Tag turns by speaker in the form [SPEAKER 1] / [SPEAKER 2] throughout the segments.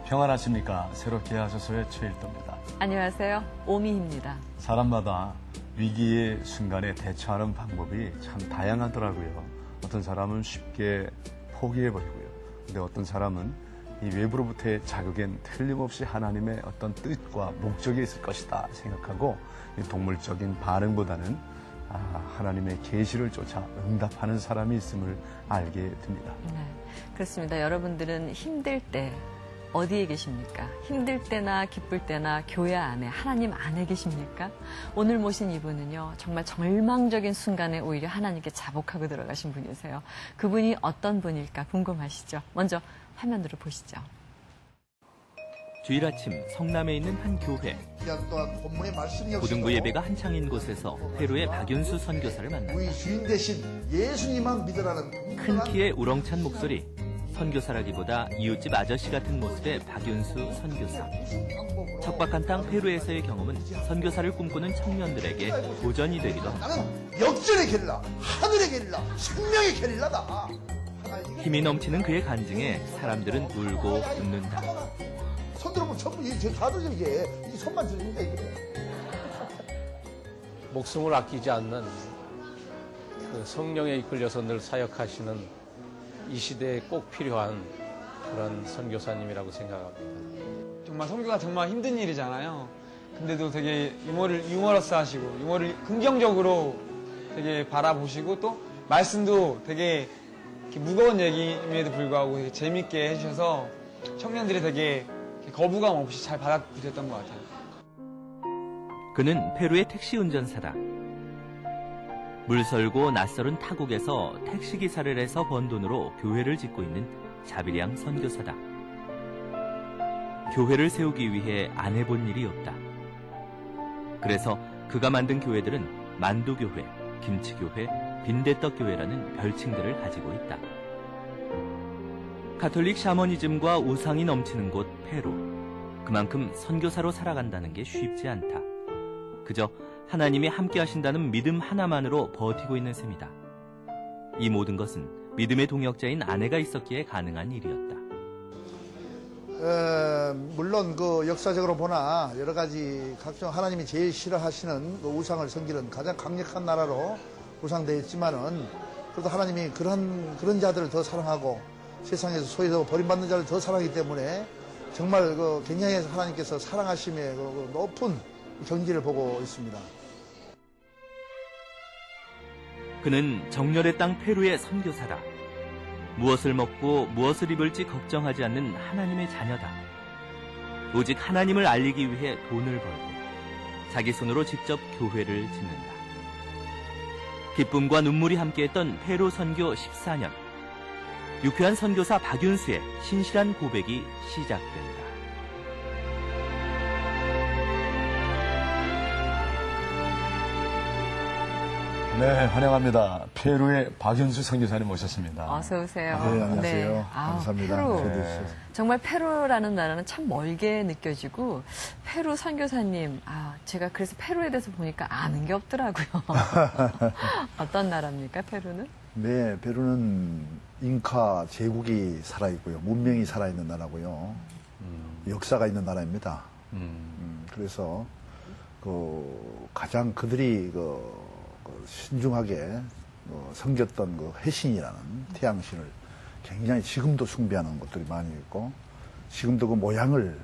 [SPEAKER 1] 평안하십니까? 새롭게 하소서의 최일도입니다.
[SPEAKER 2] 안녕하세요. 오미입니다.
[SPEAKER 1] 사람마다 위기의 순간에 대처하는 방법이 참 다양하더라고요. 어떤 사람은 쉽게 포기해버리고요. 근데 어떤 사람은 이 외부로부터의 자극엔 틀림없이 하나님의 어떤 뜻과 목적이 있을 것이다 생각하고 동물적인 반응보다는 하나님의 계시를 쫓아 응답하는 사람이 있음을 알게 됩니다.
[SPEAKER 2] 네, 그렇습니다. 여러분들은 힘들 때 어디에 계십니까? 힘들 때나 기쁠 때나 교회 안에, 하나님 안에 계십니까? 오늘 모신 이분은요, 정말 절망적인 순간에 오히려 하나님께 자복하고 들어가신 분이세요. 그분이 어떤 분일까 궁금하시죠? 먼저 화면으로 보시죠.
[SPEAKER 3] 주일 아침 성남에 있는 한 교회. 고등부 예배가 한창인 곳에서 페루의 박윤수 선교사를 만났다.
[SPEAKER 4] 우리 주인 대신 예수님만 믿으라는
[SPEAKER 3] 큰 키에 우렁찬 목소리, 선교사라기보다 이웃집 아저씨 같은 모습의 박윤수 선교사. 척박한 땅 페루에서의 경험은 선교사를 꿈꾸는 청년들에게 도전이 되기도 한다.
[SPEAKER 4] 나는 역전의 게릴라, 하늘의 게릴라, 생명의 게릴라다.
[SPEAKER 3] 힘이 넘치는 그의 간증에 사람들은 울고 웃는다.
[SPEAKER 4] 손 들어보면 전부 다 들려 이게 손만 들리니까 이게.
[SPEAKER 5] 목숨을 아끼지 않는 그 성령에 이끌려서 늘 사역하시는 이 시대에 꼭 필요한 그런 선교사님이라고 생각합니다.
[SPEAKER 6] 정말 선교가 정말 힘든 일이잖아요. 근데도 되게 유머러스 하시고 유머를 긍정적으로 되게 바라보시고 또 말씀도 되게 이렇게 무거운 얘기임에도 불구하고 되게 재밌게 해주셔서 청년들이 되게 거부감 없이 잘 받아들였던 것 같아요.
[SPEAKER 3] 그는 페루의 택시 운전사다. 물설고 낯설은 타국에서 택시기사를 해서 번 돈으로 교회를 짓고 있는 자비량 선교사다. 교회를 세우기 위해 안 해본 일이 없다. 그래서 그가 만든 교회들은 만두교회, 김치교회, 빈대떡교회라는 별칭들을 가지고 있다. 가톨릭 샤머니즘과 우상이 넘치는 곳 페루. 그만큼 선교사로 살아간다는 게 쉽지 않다. 그저 하나님이 함께 하신다는 믿음 하나만으로 버티고 있는 셈이다. 이 모든 것은 믿음의 동역자인 아내가 있었기에 가능한 일이었다.
[SPEAKER 4] 물론 그 역사적으로 보나 여러 가지 각종 하나님이 제일 싫어하시는 그 우상을 섬기는 가장 강력한 나라로 구상되어 있지만은 그래도 하나님이 그런 자들을 더 사랑하고 세상에서 소외되고 버림받는 자를 더 사랑하기 때문에 정말 그 굉장히 하나님께서 사랑하심의 그 높은 경지를 보고 있습니다.
[SPEAKER 3] 그는 정열의 땅 페루의 선교사다. 무엇을 먹고 무엇을 입을지 걱정하지 않는 하나님의 자녀다. 오직 하나님을 알리기 위해 돈을 벌고 자기 손으로 직접 교회를 짓는다. 기쁨과 눈물이 함께했던 페루 선교 14년. 유쾌한 선교사 박윤수의 신실한 고백이 시작된다.
[SPEAKER 1] 네, 환영합니다. 페루의 박윤수 선교사님 모셨습니다.
[SPEAKER 2] 어서 오세요.
[SPEAKER 4] 네, 안녕하세요.
[SPEAKER 2] 네.
[SPEAKER 4] 감사합니다.
[SPEAKER 2] 페루.
[SPEAKER 4] 네.
[SPEAKER 2] 정말 페루라는 나라는 참 멀게 느껴지고 페루 선교사님, 제가 그래서 페루에 대해서 보니까 아는 게 없더라고요. 어떤 나라입니까, 페루는?
[SPEAKER 4] 네, 페루는 잉카 제국이 살아있고요. 문명이 살아있는 나라고요. 역사가 있는 나라입니다. 그래서 가장 그들이 신중하게 섬겼던 해신이라는 태양신을 굉장히 지금도 숭배하는 것들이 많이 있고 지금도 그 모양을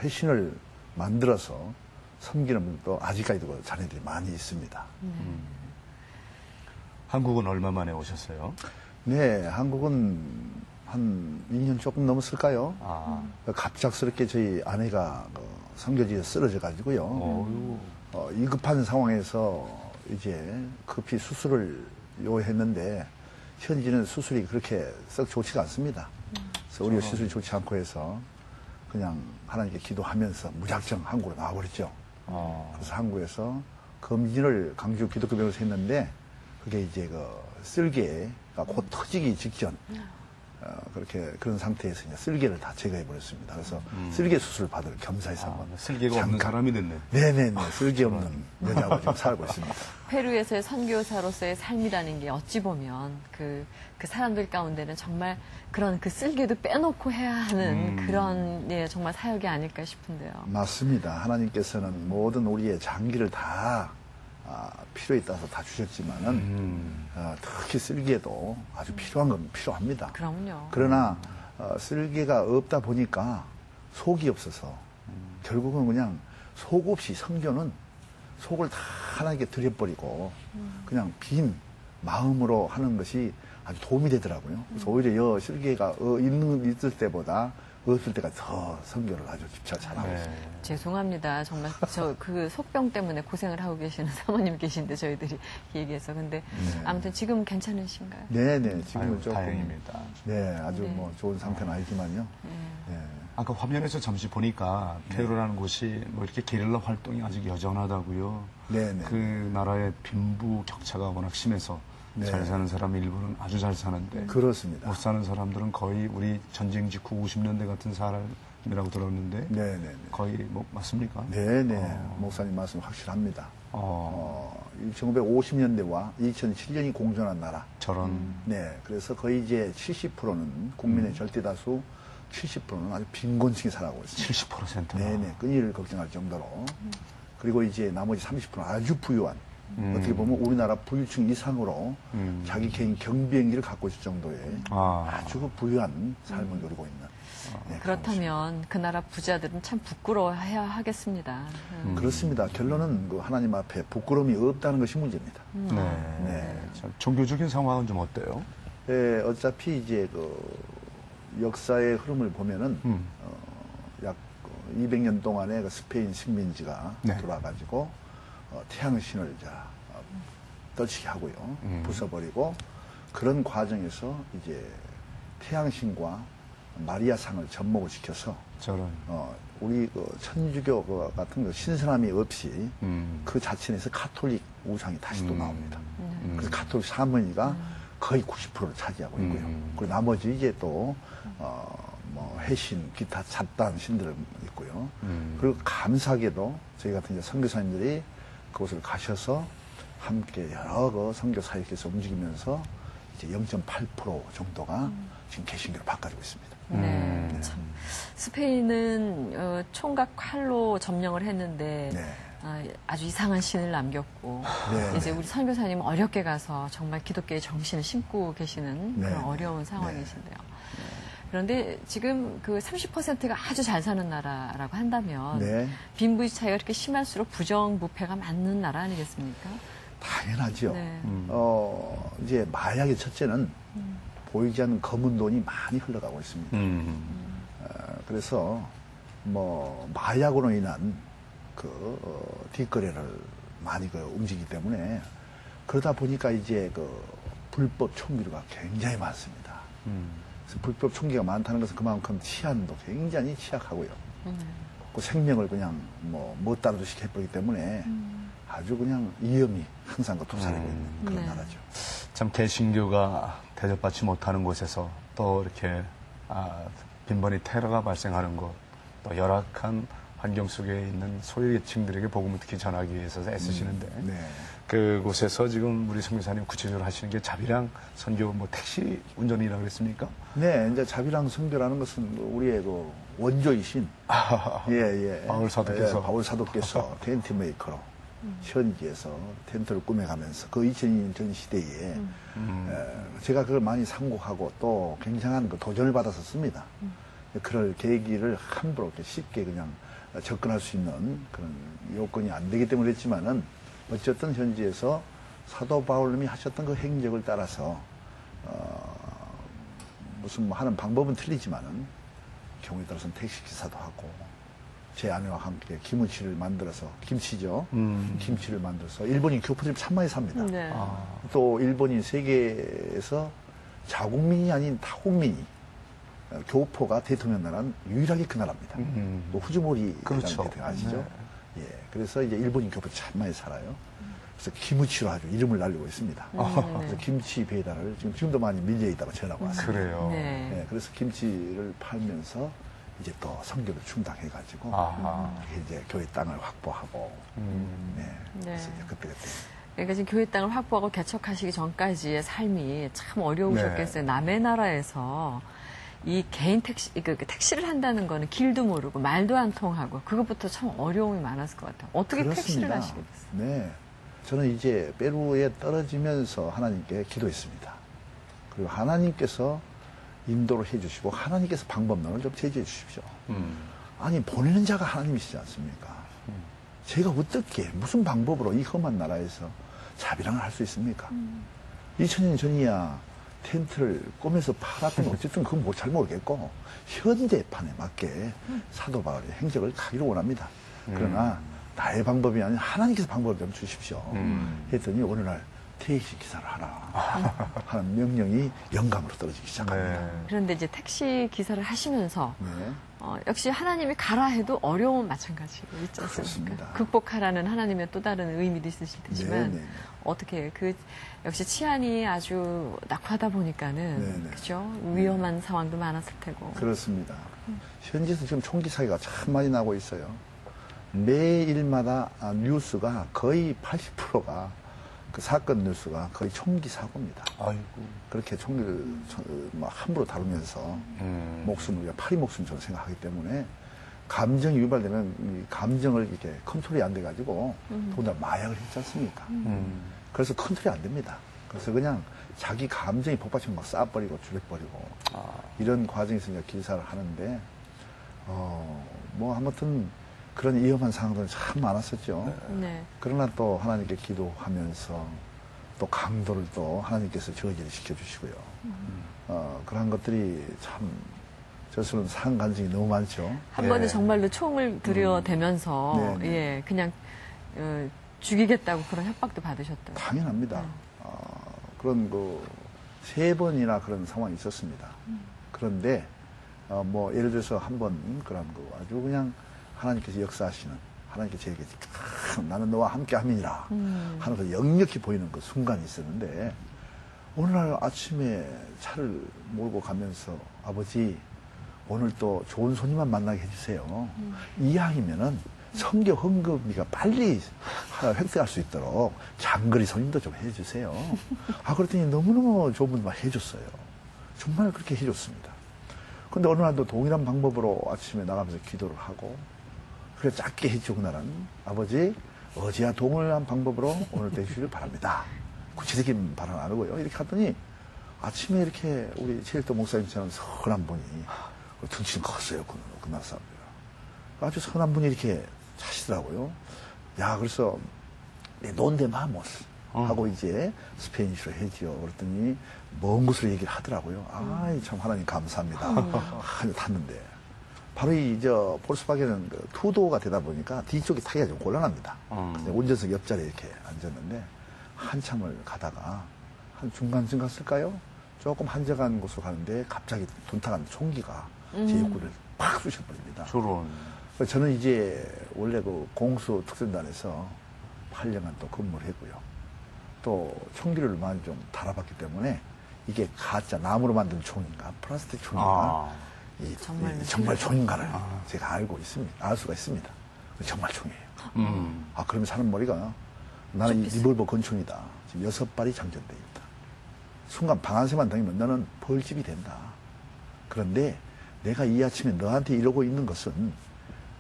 [SPEAKER 4] 해신을 만들어서 섬기는 분도 아직까지도 자네들이 많이 있습니다.
[SPEAKER 1] 한국은 얼마 만에 오셨어요?
[SPEAKER 4] 네, 한국은 한 2년 조금 넘었을까요? 갑작스럽게 저희 아내가 선교지에 쓰러져 가지고요. 위급한 상황에서 이제 급히 수술을 요했는데 현지는 수술이 그렇게 썩 좋지가 않습니다. 그래서 우리가 수술이 좋지 않고 해서 그냥 하나님께 기도하면서 무작정 한국으로 나와버렸죠. 그래서 한국에서 검진을 강주 기독교병원에서 했는데 그게 이제 쓸개가 곧 터지기 직전 그렇게 그런 상태에서 이제 쓸개를 다 제거해 버렸습니다. 그래서 쓸개 수술 받을 겸사해서 한번
[SPEAKER 1] 쓸개가 없는 사람이 됐네.
[SPEAKER 4] 네네네 쓸개 없는 여자하고 지금 살고 있습니다.
[SPEAKER 2] 페루에서의 선교사로서의 삶이라는 게 어찌 보면 그 사람들 가운데는 정말 그런 그 쓸개도 빼놓고 해야 하는 그런 예, 정말 사역이 아닐까 싶은데요.
[SPEAKER 4] 맞습니다. 하나님께서는 모든 우리의 장기를 다 필요에 따라서 다 주셨지만은 특히 쓸개도 아주 필요한 건 필요합니다.
[SPEAKER 2] 그럼요.
[SPEAKER 4] 그러나 쓸개가 없다 보니까 속이 없어서 결국은 그냥 속 없이 선교는 속을 다 하나님께 드려버리고 그냥 빈 마음으로 하는 것이 아주 도움이 되더라고요. 그래서 오히려 쓸개가 있을 때보다 없을 때가 더 선교를 아주 집착 잘하고 있습니다.
[SPEAKER 2] 죄송합니다. 정말 저 그 속병 때문에 고생을 하고 계시는 사모님 계신데 저희들이 얘기해서 근데 아무튼 지금 괜찮으신가요?
[SPEAKER 4] 네네 지금은 조금
[SPEAKER 1] 다행입니다.
[SPEAKER 4] 네 아주 뭐 좋은 상태는 아니지만요. 네.
[SPEAKER 1] 아까 화면에서 잠시 보니까 페루라는 곳이 뭐 이렇게 게릴라 활동이 아직 여전하다고요.
[SPEAKER 4] 네네.
[SPEAKER 1] 그 나라의 빈부 격차가 워낙 심해서
[SPEAKER 4] 네.
[SPEAKER 1] 잘 사는 사람 일부는 아주 잘 사는데
[SPEAKER 4] 그렇습니다.
[SPEAKER 1] 못 사는 사람들은 거의 우리 전쟁 직후 50년대 같은 사람이라고 들었는데
[SPEAKER 4] 네네.
[SPEAKER 1] 거의 뭐 맞습니까?
[SPEAKER 4] 네네. 목사님 말씀 확실합니다. 1950년대와 2007년이 공존한 나라.
[SPEAKER 1] 저런
[SPEAKER 4] 네. 그래서 거의 이제 70%는 국민의 절대다수 70%는 아주 빈곤층이 살아가고 있습니다.
[SPEAKER 1] 70%나.
[SPEAKER 4] 네네. 끊이를 걱정할 정도로. 그리고 이제 나머지 30%는 아주 부유한. 어떻게 보면 우리나라 부유층 이상으로 자기 개인 경비행기를 갖고 있을 정도의 아주 부유한 삶을 누리고 있는. 네,
[SPEAKER 2] 그렇다면 그 나라 부자들은 참 부끄러워해야 하겠습니다.
[SPEAKER 4] 그렇습니다. 결론은 그 하나님 앞에 부끄러움이 없다는 것이 문제입니다.
[SPEAKER 1] 네.
[SPEAKER 4] 네.
[SPEAKER 1] 자, 종교적인 상황은 좀 어때요?
[SPEAKER 4] 네, 어차피 이제 그 역사의 흐름을 보면은 약 200년 동안에 그 스페인 식민지가
[SPEAKER 1] 네.
[SPEAKER 4] 들어와가지고 태양신을 떨치게 하고요, 부숴버리고 그런 과정에서 이제 태양신과 마리아상을 접목을 시켜서
[SPEAKER 1] 저런.
[SPEAKER 4] 우리 그 천주교 같은 그 신선함이 없이 그 자체에서 카톨릭 우상이 다시 또 나옵니다. 그래서 카톨릭 사모니가 거의 90%를 차지하고 있고요. 그리고 나머지 이제 또 뭐 해신, 기타 잡다한 신들 있고요. 그리고 감사하게도 저희 같은 이제 선교사님들이 그곳을 가셔서 함께 여러 그 선교 사역에서 움직이면서 이제 0.8% 정도가 지금 개신교로 바꿔지고 있습니다.
[SPEAKER 2] 네, 참. 스페인은 총각 칼로 점령을 했는데
[SPEAKER 4] 네.
[SPEAKER 2] 아주 이상한 신을 남겼고
[SPEAKER 4] 네.
[SPEAKER 2] 이제 우리 선교사님 어렵게 가서 정말 기독교의 정신을 심고 계시는
[SPEAKER 4] 네.
[SPEAKER 2] 그런 어려운 상황이신데요. 그런데 지금 그 30%가 아주 잘 사는 나라라고 한다면
[SPEAKER 4] 네.
[SPEAKER 2] 빈부의 차이가 그렇게 심할수록 부정부패가 많은 나라 아니겠습니까?
[SPEAKER 4] 당연하죠.
[SPEAKER 2] 네.
[SPEAKER 4] 이제 마약의 첫째는 보이지 않는 검은 돈이 많이 흘러가고 있습니다. 그래서 뭐 마약으로 인한 그 뒷거래를 많이 움직이기 때문에 그러다 보니까 이제 그 불법 총기가 굉장히 많습니다. 그래서 불법 총기가 많다는 것은 그만큼 치안도 굉장히 취약하고요. 그 생명을 그냥 못 다루듯이 해버리기 때문에 아주 그냥 위험이 항상 그 도사리고 있는 그런
[SPEAKER 2] 네.
[SPEAKER 4] 나라죠.
[SPEAKER 1] 참 개신교가 대접받지 못하는 곳에서 또 이렇게 빈번히 테러가 발생하는 것, 또 열악한 환경 속에 있는 소외계층들에게 복음을 특히 전하기 위해서 애쓰시는데
[SPEAKER 4] 네.
[SPEAKER 1] 그곳에서 지금 우리 선교사님 구체적으로 하시는 게 자비랑 선교 뭐 택시 운전이라고 그랬습니까?
[SPEAKER 4] 네, 이제 자비랑 선교라는 것은 우리의 그 원조이신 예.
[SPEAKER 1] 바울 사도께서.
[SPEAKER 4] 예, 바울 사도께서 텐트 메이커로 현지에서 텐트를 꾸며가면서 그 2002년 전 시대에 제가 그걸 많이 상고하고 또 굉장한 그 도전을 받아서 씁니다. 그럴 계기를 함부로 이렇게 쉽게 그냥 접근할 수 있는 그런 요건이 안 되기 때문에 그랬지만은 어쨌든 현지에서 사도 바울님이 하셨던 그 행적을 따라서 무슨 뭐 하는 방법은 틀리지만은 경우에 따라서는 택시기사도 하고 제 아내와 함께 김치를 만들어서 김치죠. 김치를 만들어서 일본인 교포들이 참 많이 삽니다.
[SPEAKER 2] 네.
[SPEAKER 4] 또 일본이 세계에서 자국민이 아닌 타국민이 교포가 대통령 나라는 유일하게 그 나라입니다. 또 후지모리라는
[SPEAKER 1] 그렇죠.
[SPEAKER 4] 대통령 아시죠? 예, 그래서 이제 일본인 교포 참 많이 살아요. 그래서 키무치로 아주 이름을 날리고 있습니다.
[SPEAKER 2] 네.
[SPEAKER 4] 그래서 김치 배달을 지금도 많이 밀려 있다고 전화가 왔습니다.
[SPEAKER 1] 그래요.
[SPEAKER 2] 네.
[SPEAKER 4] 네, 그래서 김치를 팔면서 이제 또 선교를 충당해가지고 이제 교회 땅을 확보하고 네. 그래서 이제 그때
[SPEAKER 2] 그러니까 지금 교회 땅을 확보하고 개척하시기 전까지의 삶이 참 어려우셨겠어요. 남의 나라에서 이 개인 택시, 그 택시를 한다는 거는 길도 모르고 말도 안 통하고 그것부터 참 어려움이 많았을 것 같아요. 어떻게
[SPEAKER 4] 그렇습니다.
[SPEAKER 2] 택시를 하시게 됐어요?
[SPEAKER 4] 네, 저는 이제 페루에 떨어지면서 하나님께 기도했습니다. 그리고 하나님께서 인도를 해주시고 하나님께서 방법론을 좀 제시해 주십시오. 아니 보내는 자가 하나님이시지 않습니까? 제가 어떻게 무슨 방법으로 이 험한 나라에서 자비랑을 할 수 있습니까? 2000년 전이야 텐트를 꾸며서 팔았던 건 어쨌든 그건 잘 모르겠고 현대판에 맞게 사도 바울의 행적을 가기를 원합니다. 그러나 나의 방법이 아닌 하나님께서 방법을 좀 주십시오. 했더니 어느 날 택시 기사를 하라 하는 명령이 영감으로 떨어지기 시작합니다.
[SPEAKER 1] 네.
[SPEAKER 2] 그런데 이제 택시 기사를 하시면서
[SPEAKER 4] 네.
[SPEAKER 2] 역시 하나님이 가라 해도 어려움은 마찬가지고 있지 않습니까?
[SPEAKER 4] 그렇습니다.
[SPEAKER 2] 극복하라는 하나님의 또 다른 의미도 있으실 테지만
[SPEAKER 4] 네, 네.
[SPEAKER 2] 어떻게 역시 치안이 아주 낙후하다 보니까는
[SPEAKER 4] 네, 네.
[SPEAKER 2] 그죠? 위험한 상황도 많았을 테고.
[SPEAKER 4] 그렇습니다. 현지에서 지금 총기 사기가 참 많이 나고 있어요. 매일마다 뉴스가 거의 80%가 그 사건 뉴스가 거의 총기 사고입니다.
[SPEAKER 1] 아이고.
[SPEAKER 4] 그렇게 총기를 함부로 다루면서 목숨을 파리 목숨처럼 생각하기 때문에 감정이 유발되면 이 감정을 이렇게 컨트롤이 안 돼가지고 더군다나 마약을 했지 않습니까? 그래서 컨트롤이 안 됩니다. 그래서 그냥 자기 감정이 폭발처럼 막 쏴버리고 죽여버리고 이런 과정에서 이제 기사를 하는데 뭐 아무튼 그런 위험한 상황들은 참 많았었죠.
[SPEAKER 2] 네.
[SPEAKER 4] 그러나 또 하나님께 기도하면서 또 강도를 또 하나님께서 저지를 시켜주시고요. 그런 것들이 참 저수는 상 가능성이 너무 많죠.
[SPEAKER 2] 한 번은 정말로 총을 들여대면서
[SPEAKER 4] 네, 네.
[SPEAKER 2] 예, 그냥 죽이겠다고 그런 협박도 받으셨다고.
[SPEAKER 4] 당연합니다. 그런 3번이나 그런 상황이 있었습니다. 그런데 뭐 예를 들어서 한 번 그런 거 아주 그냥 하나님께서 역사하시는 하나님께서 저에게 나는 너와 함께 함이니라 하는 그 역력히 보이는 그 순간이 있었는데 어느 날 아침에 차를 몰고 가면서 아버지 오늘 또 좋은 손님만 만나게 해주세요. 이왕이면은 성교 헌금비가 빨리 획득할 수 있도록 장거리 손님도 좀 해주세요. 그랬더니 너무너무 좋은 분만 해줬어요. 정말 그렇게 해줬습니다. 근데 어느 날도 동일한 방법으로 아침에 나가면서 기도를 하고 그래 짧게 해주고 나는 아버지 어제와 동일한 방법으로 오늘 되시길 바랍니다. 구체적인 발언 안 하고요. 이렇게 하더니 아침에 이렇게 우리 제일도 목사님처럼 선한 분이 등치는 컸어요. 그날 사람들. 아주 선한 분이 이렇게 차시더라고요. 야, 그래서 논데 마모스 하고 이제 스페인어로 해지요. 그랬더니 먼 곳으로 얘기를 하더라고요. 참 하나님 감사합니다. 하늘 탔는데 바로 볼kswagen은 투도어가 되다 보니까 뒤쪽이 타기가 좀 곤란합니다. 운전석 옆자리에 이렇게 앉았는데 한참을 가다가 한 중간쯤 갔을까요? 조금 한적한 곳으로 가는데 갑자기 둔탁한 총기가 제 옆구리를 팍 쑤셔버립니다.
[SPEAKER 1] 저런.
[SPEAKER 4] 저는 이제 원래 공수 특전단에서 8년간 또 근무를 했고요. 또 총기를 많이 좀 달아봤기 때문에 이게 가짜 나무로 만든 총인가 플라스틱 총인가 정말 총인가를 제가 알 수가 있습니다. 정말 총이에요. 그러면 사는 머리가 나는 이 리볼버 권총이다. 지금 6발이 장전되어 있다. 순간 방아쇠만 당기면 너는 벌집이 된다. 그런데 내가 이 아침에 너한테 이러고 있는 것은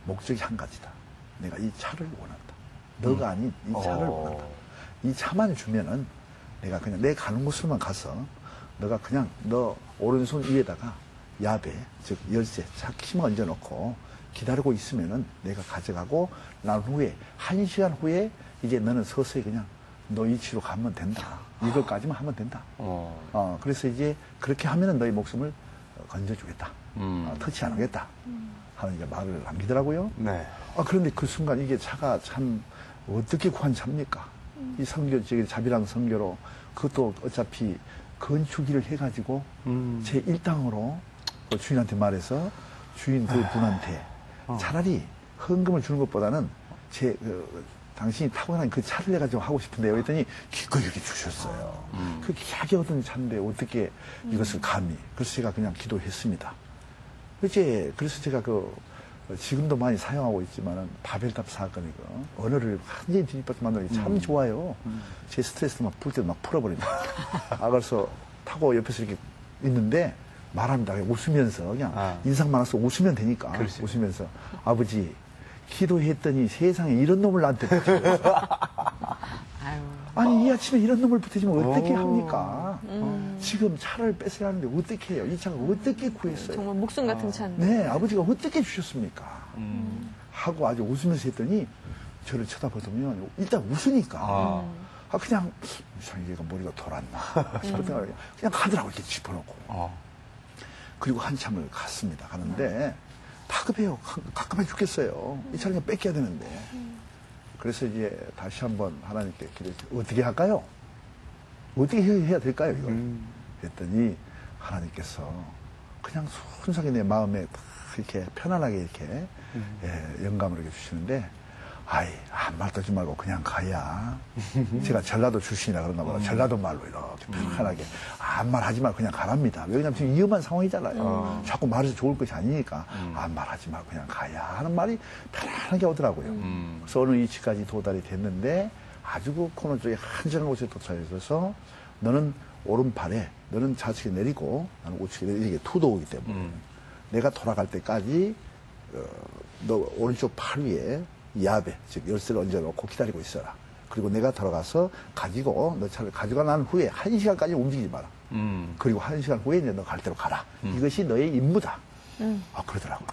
[SPEAKER 4] 목적이 한 가지다. 내가 이 차를 원한다. 너가 아닌 이 차를 원한다. 이 차만 주면은 내가 그냥 내 가는 곳으로만 가서 너가 그냥 너 오른손 위에다가 야배, 즉 열쇠, 차 키만 얹어놓고 기다리고 있으면은 내가 가져가고 난 후에 1시간 후에 이제 너는 서서히 그냥 너 위치로 가면 된다. 이걸까지만 하면 된다. 그래서 이제 그렇게 하면은 너의 목숨을 건져주겠다. 터치 안 하겠다. 하는 이제 말을 남기더라고요.
[SPEAKER 1] 네.
[SPEAKER 4] 그런데 그 순간 이게 차가 참 어떻게 구한 차입니까? 이 선교, 자비랑 선교로 그것도 어차피 건축일을 해가지고 제 일당으로 주인한테 말해서 주인 그 분한테 차라리 헌금을 주는 것보다는 당신이 타고난 그 차를 내가 좀 하고 싶은데요. 그랬더니 기꺼이 이렇게 주셨어요. 그 귀하게 얻은 차인데 어떻게 이것을 감히. 그래서 제가 그냥 기도했습니다. 그래서 제가 지금도 많이 사용하고 있지만은 바벨탑 사건이고 언어를 완전히 뒤집어서 만드는 게 참 좋아요. 제 스트레스 막 풀 때도 막 풀어버립니다. 그래서 타고 옆에서 이렇게 있는데 말합니다. 웃으면서 그냥 인상 많아서 웃으면 되니까
[SPEAKER 1] 그렇지.
[SPEAKER 4] 웃으면서 아버지 기도했더니 세상에 이런 놈을 나한테 붙여요.
[SPEAKER 2] 아유.
[SPEAKER 4] 아니 이 아침에 이런 놈을 붙여주면 어떻게 합니까? 지금 차를 뺏어야 하는데 어떻게 해요? 이 차가 어떻게 구했어요?
[SPEAKER 2] 정말 목숨 같은 차인데.
[SPEAKER 4] 네, 아버지가 어떻게 주셨습니까? 하고 아주 웃으면서 했더니 저를 쳐다보더니 일단 웃으니까 그냥 이상하게 머리가 돌았나 싶었다가 그냥 가더라고 이렇게 짚어놓고 그리고 한참을 갔습니다. 가는데 다급해요. 갑갑해 죽겠어요. 이 차를 그냥 뺏겨야 되는데 그래서 이제 다시 한번 하나님께 기도했어요. 어떻게 할까요? 어떻게 해야 될까요? 이걸 했더니 하나님께서 그냥 순수하게 내 마음에 이렇게 편안하게 이렇게 영감을 이렇게 주시는데 아무 말도 하지 말고 그냥 가야 제가 전라도 출신이라 그런가 봐요. 전라도 말로 이렇게 편안하게 아무 말 하지 말고 그냥 가랍니다. 왜냐면 지금 위험한 상황이잖아요. 자꾸 말해서 좋을 것이 아니니까 아무 말 하지 말고 그냥 가야 하는 말이 편안하게 오더라고요. 그래서 어느 위치까지 도달이 됐는데 아주 그 코너 쪽에 한적한 곳에 도착해서 너는 오른팔에 너는 좌측에 내리고 나는 우측에 내리고 이게 투도우기 때문에 내가 돌아갈 때까지 너 오른쪽 팔 위에 야베, 즉 열쇠를 얹어놓고 기다리고 있어라. 그리고 내가 들어가서 가지고 너 차를 가져가 난 후에 1시간까지 움직이지 마라. 그리고 1시간 후에 이제 너 갈 대로 가라. 이것이 너의 임무다. 그러더라고요.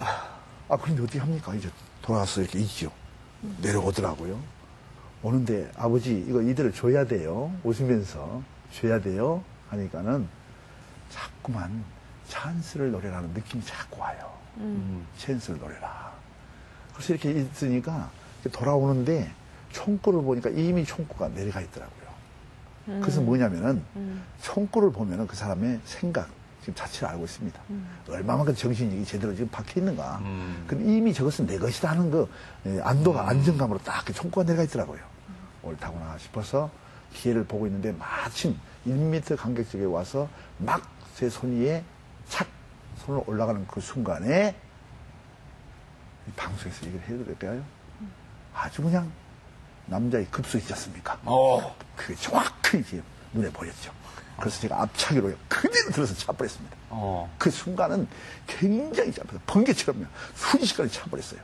[SPEAKER 4] 그런데 어떻게 합니까? 이제 돌아가서 이렇게 있죠. 내려오더라고요. 오는데 아버지 이거 이대로 줘야 돼요. 웃으면서 줘야 돼요. 하니까는 자꾸만 찬스를 노래라는 느낌이 자꾸 와요. 찬스를 노래라. 그래서 이렇게 있으니까 돌아오는데 총구를 보니까 이미 총구가 내려가 있더라고요. 그래서 뭐냐면은 총구를 보면은 그 사람의 생각, 지금 자체를 알고 있습니다. 얼마만큼 정신이 제대로 지금 박혀 있는가. 근데 이미 저것은 내 것이다 하는 그 안도가 안정감으로 딱 총구가 내려가 있더라고요. 옳다구나 싶어서 기회를 보고 있는데 마침 1m 간격 쪽에 와서 막 제 손 위에 착 손을 올라가는 그 순간에 이 방송에서 얘기를 해도 될까요? 아주 그냥 남자의 급소 있지 않습니까? 그게 정확히 이제 눈에 보였죠. 그래서 제가 앞차기로 그대로 들어서 차버렸습니다. 그 순간은 굉장히 짧아서 번개처럼 순식간에 차버렸어요.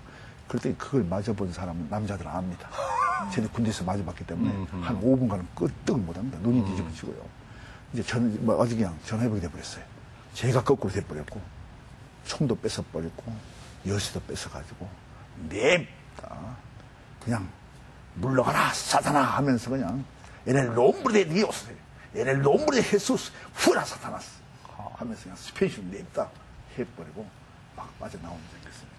[SPEAKER 4] 그랬더니 그걸 맞아본 사람은 남자들은 압니다. 쟤네 군대에서 맞아봤기 때문에 한 5분간은 끄떡을 못합니다. 눈이 뒤집어지고요. 이제 저는 아주 그냥 전화해보게 돼버렸어요. 제가 거꾸로 돼버렸고 총도 뺏어버렸고 열쇠도 뺏어가지고 냅다 그냥 물러가라 사타나 하면서 그냥 에렐 롬브레 디오스 에렐 롬브레 헤수스 후라 사타나스 하면서 그냥 스페인식으로 냅다 해버리고 막 빠져나오는 적이 있습니다.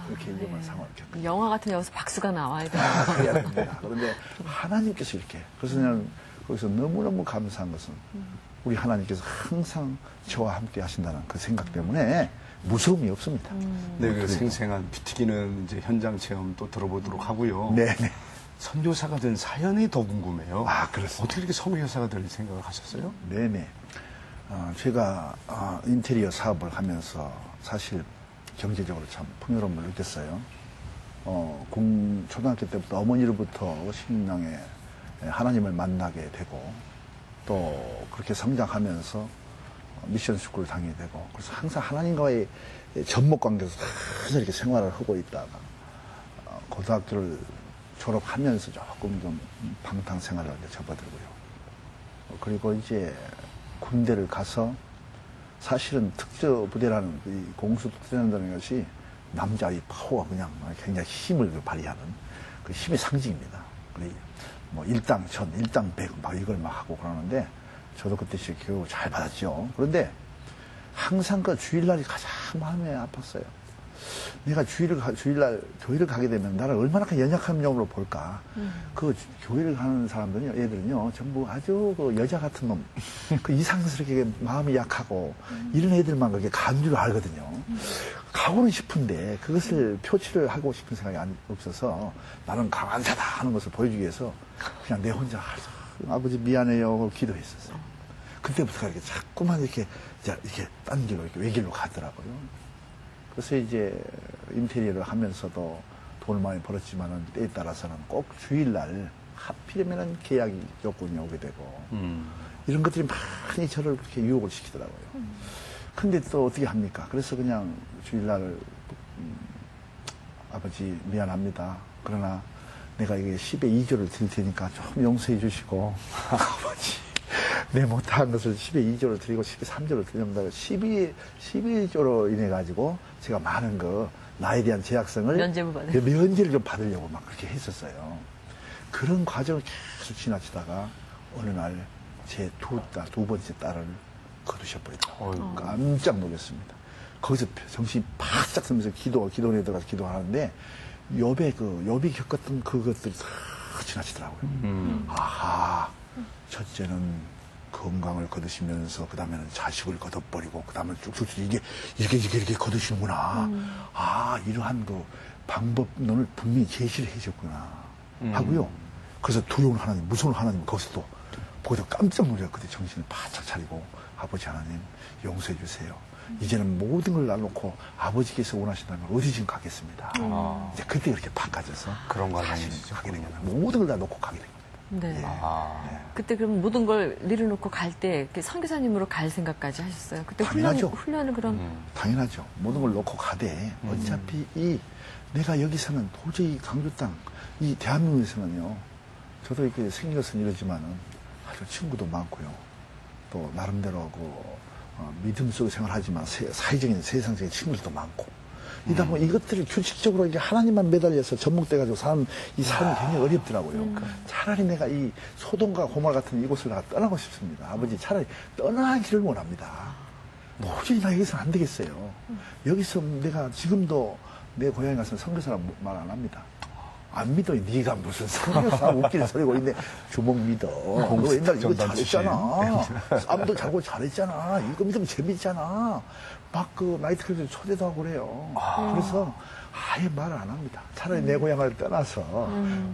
[SPEAKER 4] 그렇게 위험한 상황을 겪었죠.
[SPEAKER 2] 영화 같은 여기서 박수가 나와야 돼요.
[SPEAKER 4] 그래야 됩니다. 그런데 하나님께서 이렇게 그래서 그냥 거기서 너무너무 감사한 것은 우리 하나님께서 항상 저와 함께 하신다는 그 생각 때문에 무서움이 없습니다.
[SPEAKER 1] 네, 그 생생한 피 튀기는 이제 현장 체험 또 들어보도록 하고요.
[SPEAKER 4] 네네.
[SPEAKER 1] 선교사가 된 사연이 더 궁금해요.
[SPEAKER 4] 그렇습니다.
[SPEAKER 1] 어떻게 이렇게 선교사가 될 생각을 하셨어요?
[SPEAKER 4] 네네. 제가 인테리어 사업을 하면서 사실 경제적으로 참 풍요로움을 느꼈어요. 초등학교 때부터 어머니로부터 신앙에 하나님을 만나게 되고 또 그렇게 성장하면서 미션 스쿨을 다니게 되고 그래서 항상 하나님과의 접목 관계에서 항상 이렇게 생활을 하고 있다가 고등학교를 졸업하면서 조금 좀 방탕 생활을 접어들고요. 그리고 이제 군대를 가서 사실은 특전부대라는 이 공수특전이라는 것이 남자의 파워가 그냥 굉장히 힘을 발휘하는 그 힘의 상징입니다. 뭐 일당 천, 일당 백 막 이걸 막 하고 그러는데 저도 그때 교육을 잘 받았죠. 그런데 항상 그 주일날이 가장 마음에 아팠어요. 내가 주일날 교회를 가게 되면 나를 얼마나 연약한 영으로 볼까. 그 교회를 가는 사람들은요, 애들은요, 전부 아주 그 여자 같은 놈, 그 이상스럽게 마음이 약하고 이런 애들만 그렇게 간 줄 알거든요. 가고는 싶은데 그것을 표출을 하고 싶은 생각이 없어서 나는 강한 자다 하는 것을 보여주기 위해서 그냥 내 혼자 아버지 미안해요 기도했었어요. 그때부터 이렇게 자꾸만 이렇게 딴 길로 이렇게 외길로 가더라고요. 그래서 이제 인테리어를 하면서도 돈을 많이 벌었지만은 때에 따라서는 꼭 주일날 하필이면은 계약이 조건이 오게 되고 이런 것들이 많이 저를 그렇게 유혹을 시키더라고요. 근데 또 어떻게 합니까? 그래서 그냥 주일날 아버지 미안합니다. 그러나 내가 이게 10의 2조를 드릴 테니까 좀 용서해 주시고 아버지 내 못한 것을 10의 2조를 드리고 10의 3조를 드립니다. 12조로 인해 가지고 제가 많은 나에 대한 제약성을 면제를 좀 받으려고 막 그렇게 했었어요. 그런 과정을 계속 지나치다가 어느 날 제 두 번째 딸을 거두셔버리더라고요. 깜짝 놀랐습니다. 거기서 정신이 바짝 서면서 기도원에 들어가서 기도하는데 욥이 겪었던 그것들이 다 지나치더라고요. 아하, 첫째는 건강을 거두시면서 그 다음에는 자식을 거둬버리고 그 다음에 쭉쭉 이렇게 거두시는구나. 아, 이러한 방법론을 분명히 제시를 해줬구나 하고요. 그래서 두려운 하나님, 무서운 하나님 거기서 또 깜짝 놀래요. 그때 정신을 바짝 차리고 아버지 하나님 용서해 주세요. 이제는 모든 걸 놔놓고 아버지께서 원하신다면 어디든 가겠습니다. 이제 그때 그렇게 바꿔져서
[SPEAKER 1] 그런 과정이죠.
[SPEAKER 4] 가게 된 겁니다. 모든 걸 다 놓고 가게 된 겁니다.
[SPEAKER 2] 네.
[SPEAKER 4] 예.
[SPEAKER 2] 그때 그럼 모든 걸 내려놓고 갈 때 선교사님으로 갈 생각까지 하셨어요? 그때
[SPEAKER 4] 당연하죠.
[SPEAKER 2] 훈련을 그럼
[SPEAKER 4] 당연하죠. 모든 걸 놓고 가되 어차피 내가 여기서는 도저히 강주 땅, 이 대한민국에서는요. 저도 이렇게 생긴 것은 이러지만은 아주 친구도 많고요. 또 나름대로 믿음 속에 생활하지만 사회적인 세상적인 친구들도 많고 이다 보면 이것들을 규칙적으로 이게 하나님만 매달려서 접목돼가지고 사는 이 삶이 굉장히 어렵더라고요. 차라리 내가 이 소돔과 고모라 같은 이곳을 나가 떠나고 싶습니다. 아버지 차라리 떠나기를 원합니다. 도저히 나 여기서 안 되겠어요. 여기서 내가 지금도 내 고향에 가서 선교사라고 말 안 합니다. 안 믿어. 네가 무슨 선교사 웃기는 소리고 있네. 주먹 믿어. 너 옛날 이거 잘했잖아. 쌈도 잘고 잘했잖아. 이거 믿으면 재밌잖아. 막 나이트클럽에 초대도 하고 그래요. 그래서 아예 말을 안 합니다. 차라리 내 고향을 떠나서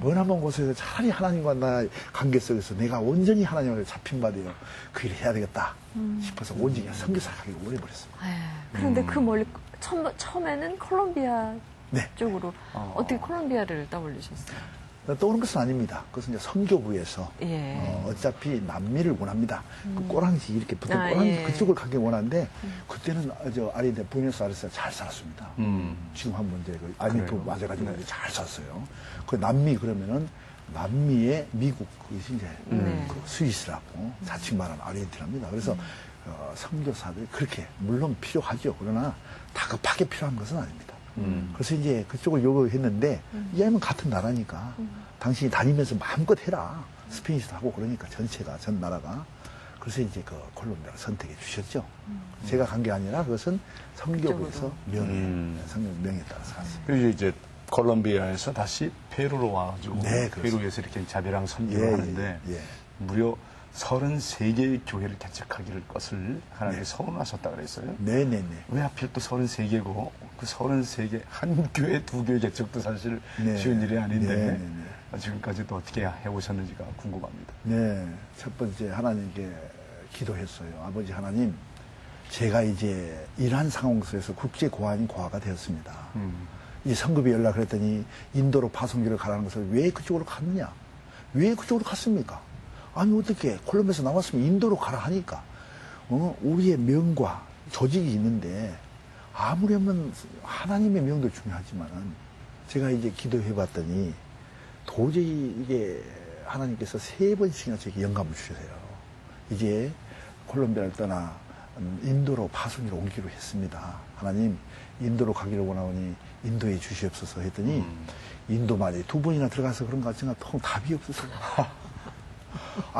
[SPEAKER 4] 머나먼 곳에서 차라리 하나님과 나 관계 속에서 내가 온전히 하나님을 잡힌 바되어 그 일을 해야 되겠다 싶어서 온전히 선교사 가기로 오래버렸습니다.
[SPEAKER 2] 그런데 그 멀리 처음에는 콜롬비아
[SPEAKER 4] 네.
[SPEAKER 2] 쪽으로 어떻게 콜롬비아를 떠올리셨어요?
[SPEAKER 4] 떠오른 것은 아닙니다. 그것은 이제 선교부에서 어차피 남미를 원합니다. 그 꼬랑지 이렇게 붙은 꼬랑지 그쪽을 가기 원하는데 그때는 아리데 부에노스아이레스가 잘 살았습니다. 지금 한번 이제 아이엠프 맞아가지고 잘 살았어요. 그 남미 그러면은 남미의 미국 그것이 이제 그 스위스라고 자칭 말하는 아르헨티나입니다. 그래서 선교사들이 그렇게 물론 필요하죠. 그러나 다급하게 필요한 것은 아닙니다. 그래서 이제 그쪽을 요구했는데 이 아이는 같은 나라니까 당신이 다니면서 마음껏 해라. 스페인어도 하고 그러니까 전 나라가. 그래서 이제 콜롬비아를 선택해 주셨죠. 제가 간 게 아니라 그것은 선교부에서 명에 따라서 갔습니다.
[SPEAKER 1] 그리고 이제 콜롬비아에서 다시 페루로 와가지고 페루에서 이렇게 자비랑 선교를 하는데 무려 33개의 교회를 개척하기를 것을 하나님이 서운하셨다 그랬어요.
[SPEAKER 4] 네네네.
[SPEAKER 1] 왜 하필 또 33개고 그 33개 한 교회 두 교회 개척도 사실 쉬운 일이 아닌데 지금까지도 어떻게 해오셨는지가 궁금합니다.
[SPEAKER 4] 네. 첫 번째 하나님께 기도했어요. 아버지 하나님, 제가 이제 이러한 상황 속에서 국제 고아인 고아가 되었습니다. 이 성급이 연락을 했더니 인도로 파송기를 가라는 것을 왜 그쪽으로 갔느냐? 왜 그쪽으로 갔습니까? 아니 어떻게 콜롬비아에서 나왔으면 인도로 가라 하니까 우리의 명과 조직이 있는데 아무렴은 하나님의 명도 중요하지만은 제가 이제 기도해 봤더니 도저히 이게 하나님께서 3번씩이나 저에게 영감을 주세요. 이제 콜롬비아를 떠나 인도로 파송기로 옮기로 했습니다. 하나님 인도로 가기를 원하오니 인도에 주시옵소서 했더니 인도 말이 2번이나 들어가서 그런 것 같지만 통 답이 없어서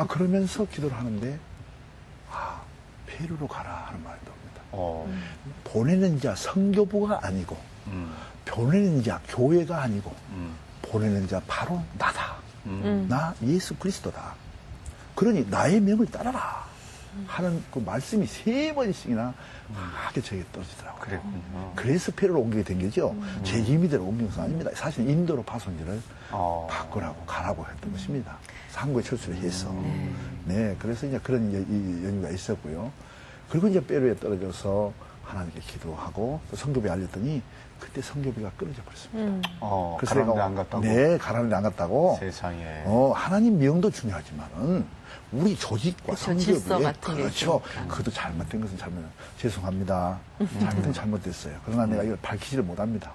[SPEAKER 4] 그러면서 기도를 하는데 페루로 가라 하는 말이 나옵니다. 보내는 자 선교부가 아니고 보내는 자 교회가 아니고 보내는 자 바로 나다. 나 예수 그리스도다. 그러니 나의 명을 따라라 하는 그 말씀이 3번씩이나 하게 저에게 떨어지더라고요.
[SPEAKER 1] 그랬군요.
[SPEAKER 4] 그래서 페루로 옮기게 된 거죠. 제 임의대로 옮긴 것은 아닙니다. 사실 인도로 파송지를 바꾸라고 가라고 했던 것입니다. 한국에 철수를 해서. 네, 그래서 이제 그런 이 연유가 있었고요. 그리고 이제 페루에 떨어져서 하나님께 기도하고 또 성교비 알렸더니 그때 성교비가 끊어져 버렸습니다. 그래서
[SPEAKER 1] 가라는데
[SPEAKER 4] 내가
[SPEAKER 1] 안 갔다고?
[SPEAKER 4] 네, 가라는데 안 갔다고.
[SPEAKER 1] 세상에.
[SPEAKER 4] 하나님 명도 중요하지만은 우리 조직과
[SPEAKER 2] 그쵸, 질서
[SPEAKER 4] 성교비에
[SPEAKER 2] 같은 게
[SPEAKER 4] 그렇죠.
[SPEAKER 2] 있으니까.
[SPEAKER 4] 그것도 잘못된 것은 죄송합니다. 잘못된 잘못됐어요. 그러나 내가 이걸 밝히지를 못합니다.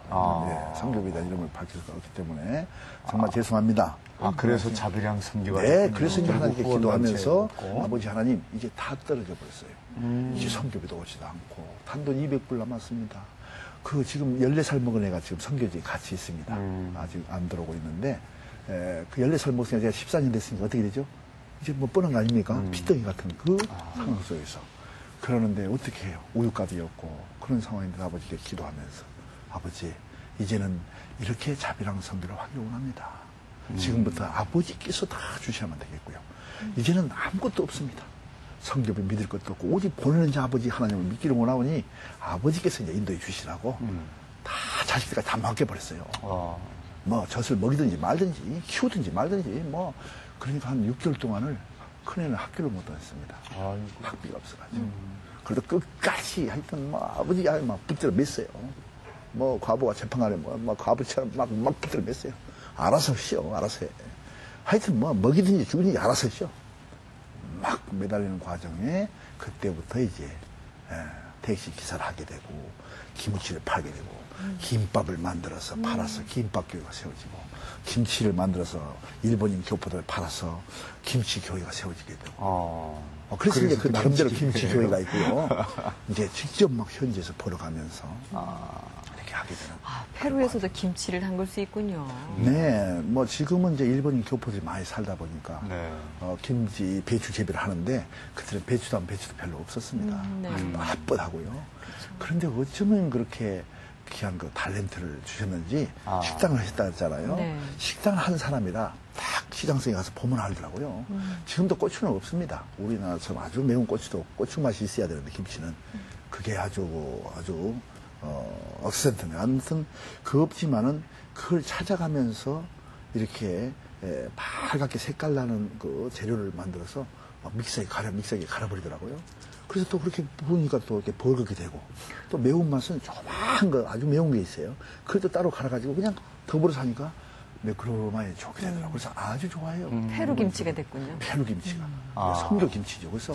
[SPEAKER 4] 네, 성교비다 이름을 밝힐 수가 없기 때문에 정말 죄송합니다.
[SPEAKER 1] 그래서 자비랑 섬기가
[SPEAKER 4] 네,
[SPEAKER 1] 됐군요.
[SPEAKER 4] 그래서 이제 하나님께
[SPEAKER 1] 결국
[SPEAKER 4] 기도하면서
[SPEAKER 1] 후원단체였고.
[SPEAKER 4] 아버지 하나님 이제 다 떨어져 버렸어요. 이제 성교비도 오지도 않고 단돈 200불 남았습니다. 그 지금 14살 먹은 애가 지금 성교지에 같이 있습니다. 아직 안 들어오고 있는데 그 14살 먹은 애가 제가 14년 됐으니까 어떻게 되죠? 이제 뭐 뻔한 거 아닙니까? 피덩이 같은 그 상황 속에서. 그러는데 어떻게 해요? 우유값이 없고 그런 상황인데 아버지께 기도하면서 아버지 이제는 이렇게 자비랑 성교를 하기 원합니다. 지금부터 아버지께서 다 주셔야만 되겠고요. 이제는 아무것도 없습니다. 성교비 믿을 것도 없고 오직 보내는 자 아버지 하나님을 믿기를 원하오니 아버지께서 이제 인도해 주시라고 다 자식들까지 다 맡겨버렸어요. 뭐 젖을 먹이든지 말든지 키우든지 말든지 뭐 그러니까 한 6개월 동안을 큰애는 학교를 못 다녔습니다. 학비가 없어가지고. 그래도 끝까지 하여튼 뭐 아버지 막 붙들어 맸어요. 뭐 과부가 재판관에 뭐 과부처럼 막 붙들어 맸어요. 알아서 쉬어, 알아서 해. 하여튼 뭐 먹이든지 죽이든지 알아서 쉬어. 막 매달리는 과정에 그때부터 이제 택시 기사를 하게 되고 김치를 팔게 되고 김밥을 만들어서 팔아서 김밥 교회가 세워지고 김치를 만들어서 일본인 교포들을 팔아서 김치 교회가 세워지게 되고 그래서 이제 그 나름대로 김치 교회가 있고요. 이제 직접 막 현지에서 벌어가면서 이렇게 하게 되는.
[SPEAKER 2] 페루에서도 김치를 담글 수 있군요.
[SPEAKER 4] 네, 뭐 지금은 이제 일본인 교포들이 많이 살다 보니까
[SPEAKER 1] 네.
[SPEAKER 4] 김치, 배추 재배를 하는데 그때는 배추도 별로 없었습니다.
[SPEAKER 2] 네.
[SPEAKER 4] 아주 뻣뻣하고요. 그런데 어쩌면 그렇게 귀한 그 탤런트를 주셨는지 식당을 하셨다잖아요.
[SPEAKER 2] 네.
[SPEAKER 4] 식당을 한 사람이라 딱 시장성에 가서 보면 알더라고요. 지금도 고추는 없습니다. 우리나라처럼 아주 매운 고추도 고추 맛이 있어야 되는데 김치는 그게 아주 억센트네. 아무튼 그 없지만은 그걸 찾아가면서 이렇게 빨갛게 색깔 나는 그 재료를 만들어서 믹서기에 갈아버리더라고요. 그래서 또 그렇게 부으니까 또 이렇게 벌겋게 되고 또 매운맛은 조그마한 거 아주 매운 게 있어요. 그래도 따로 갈아가지고 그냥 더불어서 하니까 매크로마에 좋게 되더라고요. 그래서 아주 좋아해요.
[SPEAKER 2] 페루 김치가 됐군요.
[SPEAKER 4] 페루 김치가. 성교 김치죠. 그래서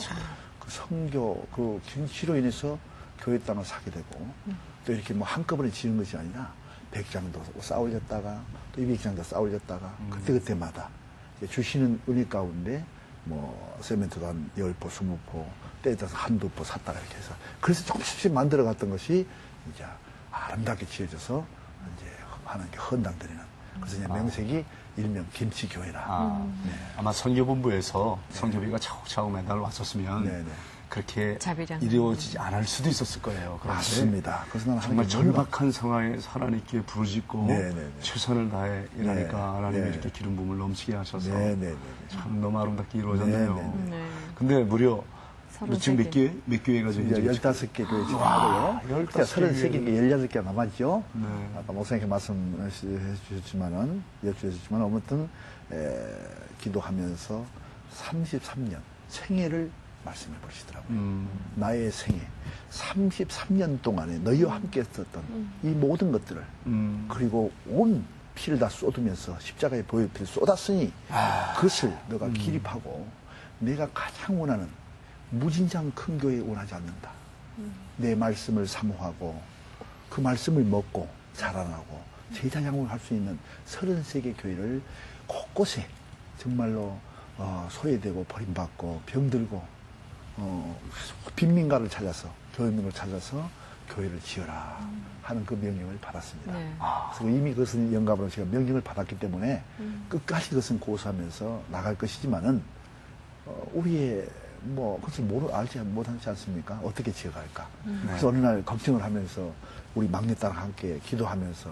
[SPEAKER 4] 그 성교 그 김치로 인해서 교회 땅을 사게 되고 또 이렇게 뭐 한꺼번에 지은 것이 아니라 100장도 쌓아올렸다가 또 200장도 쌓아올렸다가 그때마다 주시는 은혜 가운데 뭐 세멘트도 한 10포, 20포 때에 따라서 한두 포 샀다가 이렇게 해서 그래서 조금씩 만들어 갔던 것이 이제 아름답게 지어져서 이제 하나님께 헌당드리는 그래서 이제 명색이 일명 김치교회라. 네.
[SPEAKER 1] 아마 선교본부에서 성교비가 차곡차곡 매달 왔었으면
[SPEAKER 4] 네네.
[SPEAKER 1] 그렇게
[SPEAKER 2] 자비량.
[SPEAKER 1] 이루어지지 않을 수도 있었을 거예요. 그런데
[SPEAKER 4] 맞습니다. 그래서 나는
[SPEAKER 1] 정말
[SPEAKER 4] 하나님께
[SPEAKER 1] 절박한 상황에 하나님께 부르짖고
[SPEAKER 4] 네네네.
[SPEAKER 1] 최선을 다해 일하니까
[SPEAKER 4] 네.
[SPEAKER 1] 하나님이
[SPEAKER 4] 네.
[SPEAKER 1] 이렇게 기름 부음을 넘치게 하셔서
[SPEAKER 4] 네네네.
[SPEAKER 1] 참 너무 아름답게 이루어졌네요.
[SPEAKER 4] 네네네.
[SPEAKER 2] 네.
[SPEAKER 1] 근데 무려 지금
[SPEAKER 2] 33개.
[SPEAKER 1] 몇 교회가 저기
[SPEAKER 4] 이제 15개 교회 지금 하고요.
[SPEAKER 1] 15개.
[SPEAKER 4] 16개 남았죠.
[SPEAKER 1] 네.
[SPEAKER 4] 아까 목사님께 말씀해 주셨지만은, 여쭈셨지만, 아무튼, 기도하면서 33년 생애를 말씀해 보시더라고요. 나의 생애. 33년 동안에 너희와 함께 했었던 이 모든 것들을, 그리고 온 피를 다 쏟으면서 십자가에 보혈 피를 쏟았으니, 그것을 너가 기립하고, 내가 가장 원하는 무진장 큰 교회 원하지 않는다. 내 말씀을 사모하고 그 말씀을 먹고 자라나고 제자 양육을 할 수 있는 33개 교회를 곳곳에 정말로 소외되고 버림받고 병들고 빈민가를 찾아서 교회민을 찾아서 교회를 지어라 하는 그 명령을 받았습니다.
[SPEAKER 2] 네.
[SPEAKER 4] 그래서 이미 그것은 영감으로 제가 명령을 받았기 때문에 끝까지 그것은 고수하면서 나갈 것이지만은 우리의 그것을 알지 못하지 않습니까? 어떻게 지어갈까? 그래서 어느 날 걱정을 하면서 우리 막내딸과 함께 기도하면서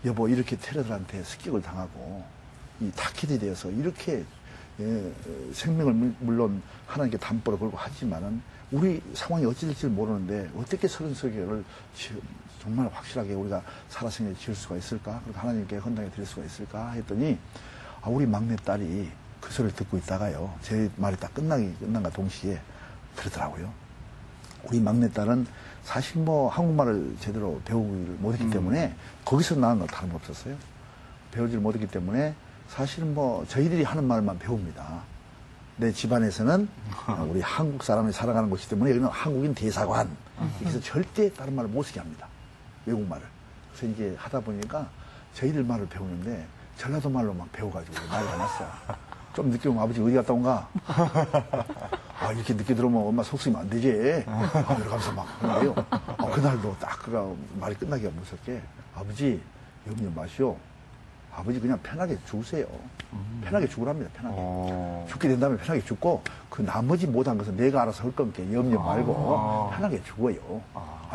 [SPEAKER 4] 여보 이렇게 테러들한테 습격을 당하고 이 타깃이 되어서 이렇게 생명을 물론 하나님께 담보로 걸고 하지만은 우리 상황이 어찌 될지 모르는데 어떻게 30석을 정말 확실하게 우리가 살아생애 지을 수가 있을까? 그리고 하나님께 헌당해 드릴 수가 있을까? 했더니 우리 막내딸이 그 소리를 듣고 있다가요. 제 말이 딱 끝난과 동시에 그러더라고요. 우리 막내딸은 사실 뭐 한국말을 제대로 배우기를 못했기 때문에 거기서 나은 건 다름없었어요. 배우지를 못했기 때문에 사실은 뭐 저희들이 하는 말만 배웁니다. 내 집안에서는 우리 한국 사람이 살아가는 곳이기 때문에 여기는 한국인 대사관. 여기서 절대 다른 말을 못 쓰게 합니다. 외국말을. 그래서 이제 하다 보니까 저희들 말을 배우는데 전라도 말로 막 배워가지고 난리가 났어요. 좀 늦게 오면 아버지 어디 갔다 온가? 이렇게 늦게 들어오면 엄마 속 쓰면 안 되지. 이러면서 막 하는데요. 그날도 딱 그가 말이 끝나기가 무섭게 아버지 염려 마시오. 아버지 그냥 편하게 죽으세요. 편하게 죽으랍니다. 편하게. 죽게 된다면 편하게 죽고 그 나머지 못한 것은 내가 알아서 할 거니까 염려 말고 편하게 죽어요.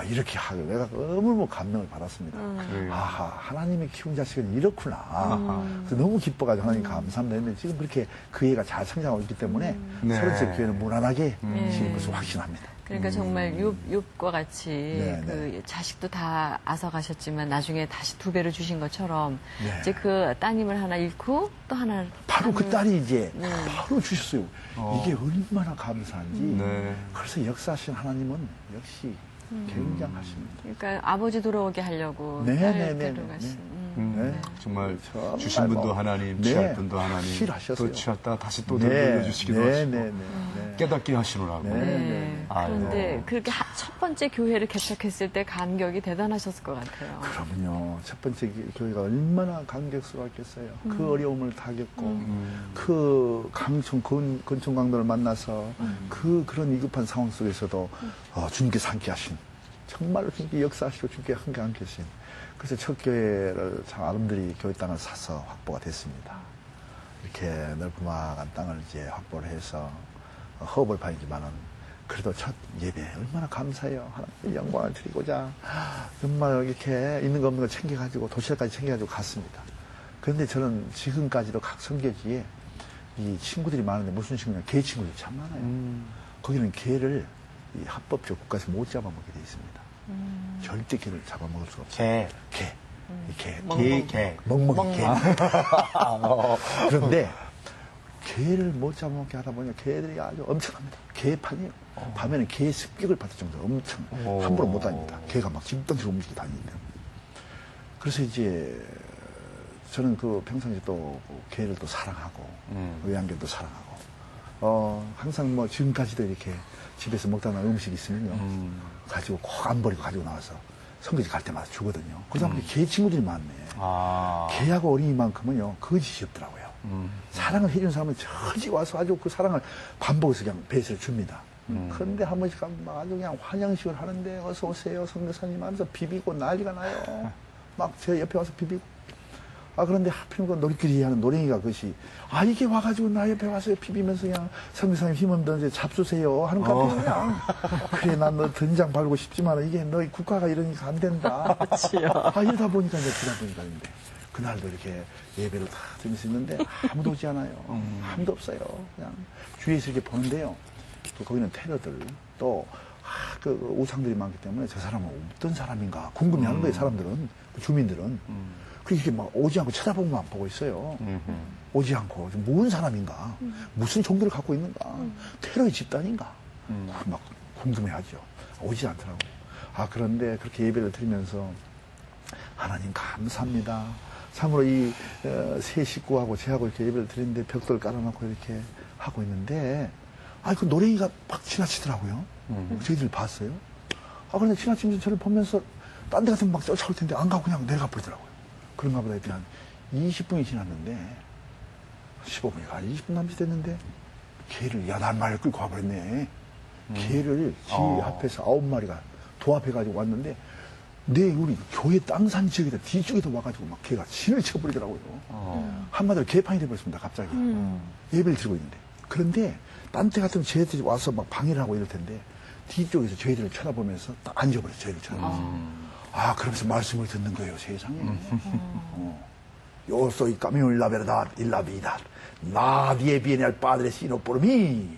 [SPEAKER 4] 이렇게 하고 내가 너무 감명을 받았습니다. 하나님이 키운 자식은 이렇구나. 그래서 너무 기뻐가지고 하나님 감사합니다 했는데 지금 그렇게 그 애가 잘 성장하고 있기 때문에 서른째 교회는 무난하게 지금 것을 확신합니다.
[SPEAKER 2] 그러니까 정말 욥과 같이 그 자식도 다 앗아 가셨지만 나중에 다시 2배를 주신 것처럼 이제 그 따님을 하나 잃고 또 하나
[SPEAKER 4] 바로 그 딸이 이제 바로 주셨어요. 이게 얼마나 감사한지. 그래서 역사하신 하나님은 역시 굉장하십니다.
[SPEAKER 2] 그러니까 아버지 돌아오게 하려고 딸 데려가신.
[SPEAKER 1] 정말 주신 분도 하나님, 취할 분도 하나님,
[SPEAKER 4] 실하셨어요.
[SPEAKER 1] 또 취했다 다시 또 돌려주시기도 하시고 깨닫게 하시느라고.
[SPEAKER 2] 그런데 그렇게 첫 번째 교회를 개척했을 때 감격이 대단하셨을 것 같아요.
[SPEAKER 4] 그럼요. 첫 번째 교회가 얼마나 감격스러웠겠어요. 그 어려움을 다 겪고 그 건총 강도를 만나서 그런 위급한 상황 속에서도 주님께서 함께 하신 정말로 주님께 역사하시고 주님께 함께 계신 그래서 첫 교회를 참 아름드리 교회 땅을 사서 확보가 됐습니다. 이렇게 넓고막한 땅을 이제 확보를 해서 허벌판이지만은 그래도 첫 예배 얼마나 감사해요. 하나님께 영광을 드리고자 정말 이렇게 있는 거 없는 거 챙겨가지고 도시락까지 챙겨가지고 갔습니다. 그런데 저는 지금까지도 각 선교지에 이 친구들이 많은데 무슨 친구냐 개 친구들이 참 많아요. 거기는 개를 이 합법적 국가에서 못 잡아먹게 돼 있습니다. 절대 개를 잡아먹을 수가 없어요. 개. 멍멍이 개. 그런데 개를 못 잡아먹게 하다 보니까 개들이 아주 엄청납니다. 개판이에요. 밤에는 개 습격을 받을 정도로 엄청 함부로 못 다닙니다. 개가 막 집덩이로 움직이고 다니는데. 그래서 이제 저는 그 평상시에 또 개를 또 사랑하고 외양개도 사랑하고 항상 뭐 지금까지도 이렇게 집에서 먹다 남은 음식이 있으면요 가지고 꼭 안 버리고 가지고 나와서 성교지 갈 때마다 주거든요. 그러다 보니 개 친구들이 많네. 개하고 어린이만큼은요 거짓이 없더라고요. 사랑을 해준 사람은 저지 와서 아주 그 사랑을 반복해서 그냥 배에서 줍니다. 그런데 한 번씩 가면 막 아주 그냥 환영식을 하는데 어서 오세요 성교사님 하면서 비비고 난리가 나요. 막 제 옆에 와서 비비고. 그런데 하필 그 놀이끼리 하는 노랭이가 그것이 이게 와가지고 나 옆에 와서 비비면서 그냥 성교사님 힘없는데 잡수세요 하는 것 같아요. 그냥 그래 난 너 된장 바르고 싶지만 이게 너희 국가가 이러니까 안 된다. 이러다 보니까 이제 근데 그날도 이렇게 예배를 다 드릴 수 있는데 아무도 오지 않아요. 아무도 없어요. 그냥 주위에서 이렇게 보는데요. 또 거기는 테러들 또 그 우상들이 많기 때문에 저 사람은 어떤 사람인가 궁금해하는 거예요. 사람들은 주민들은. 그렇게 막 오지 않고 쳐다보고만 보고 있어요. 오지 않고 뭔 사람인가, 무슨 종교를 갖고 있는가, 테러의 집단인가, 막 궁금해하죠. 오지 않더라고요. 그런데 그렇게 예배를 드리면서 하나님 감사합니다. 참으로 이 세 식구하고 저하고 이렇게 예배를 드리는데 벽돌 깔아놓고 이렇게 하고 있는데 그 노랭이가 막 지나치더라고요. 저희들 봤어요. 그런데 지나치면서 저를 보면서 딴 데 같으면 막 쫓아올 텐데 안 가고 그냥 내려가 버리더라고요. 그런가 보다 했더니 한 20분이 지났는데 15분이 가 20분 남짓 됐는데 개를 난 말을 끌고 와버렸네. 개를 지 앞에서 9마리가 도합해가지고 왔는데 우리 교회 땅산 지역에다 뒤쪽에도 와가지고 막 개가 신을 쳐버리더라고요. 한마디로 개판이 돼버렸습니다. 갑자기 예배를 드리고 있는데. 그런데 딴 때 같으면 쟤들이 와서 막 방해를 하고 이럴 텐데 뒤쪽에서 저희들을 쳐다보면서 딱 앉아버렸어요. 저희를 쳐다보면서. 아, 그러면서 말씀을 듣는 거예요, 세상에. Yo soy camino y la verdad y la vida. Nadie viene al Padre sino por mí.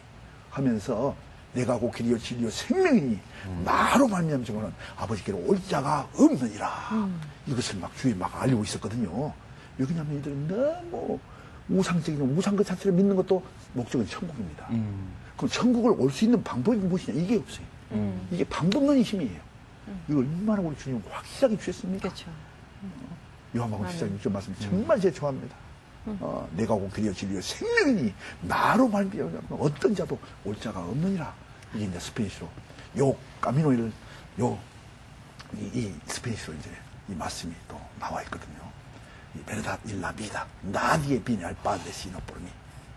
[SPEAKER 4] 하면서 내가 곧 길이요 진리요 생명이니 나로 말미암아 증거는 아버지께로 올 자가 없느니라. 이것을 막 주위에 막 알리고 있었거든요. 왜냐하면 이들은 너무 우상적인 우상 그 자체를 믿는 것도 목적은 천국입니다. 그럼 천국을 올 수 있는 방법이 무엇이냐? 이게 없어요. 이게 방법론의 힘이에요. 이거 얼마나 우리 주님 확실하게 주셨습니까?
[SPEAKER 2] 그렇죠.
[SPEAKER 4] 요한복음 10장 6절 말씀 정말 제가 좋아합니다. 내가 곧 길이요 진리요 생명이니 나로 말미암아 어떤 자도 올 자가 없느니라. 이게 이제 스페인어로 요 까미노를 이 스페인어로 이제 이 말씀이 또 나와 있거든요. 이 베르다 일라비다 나디에 비니 알 빠데 시노 포르미.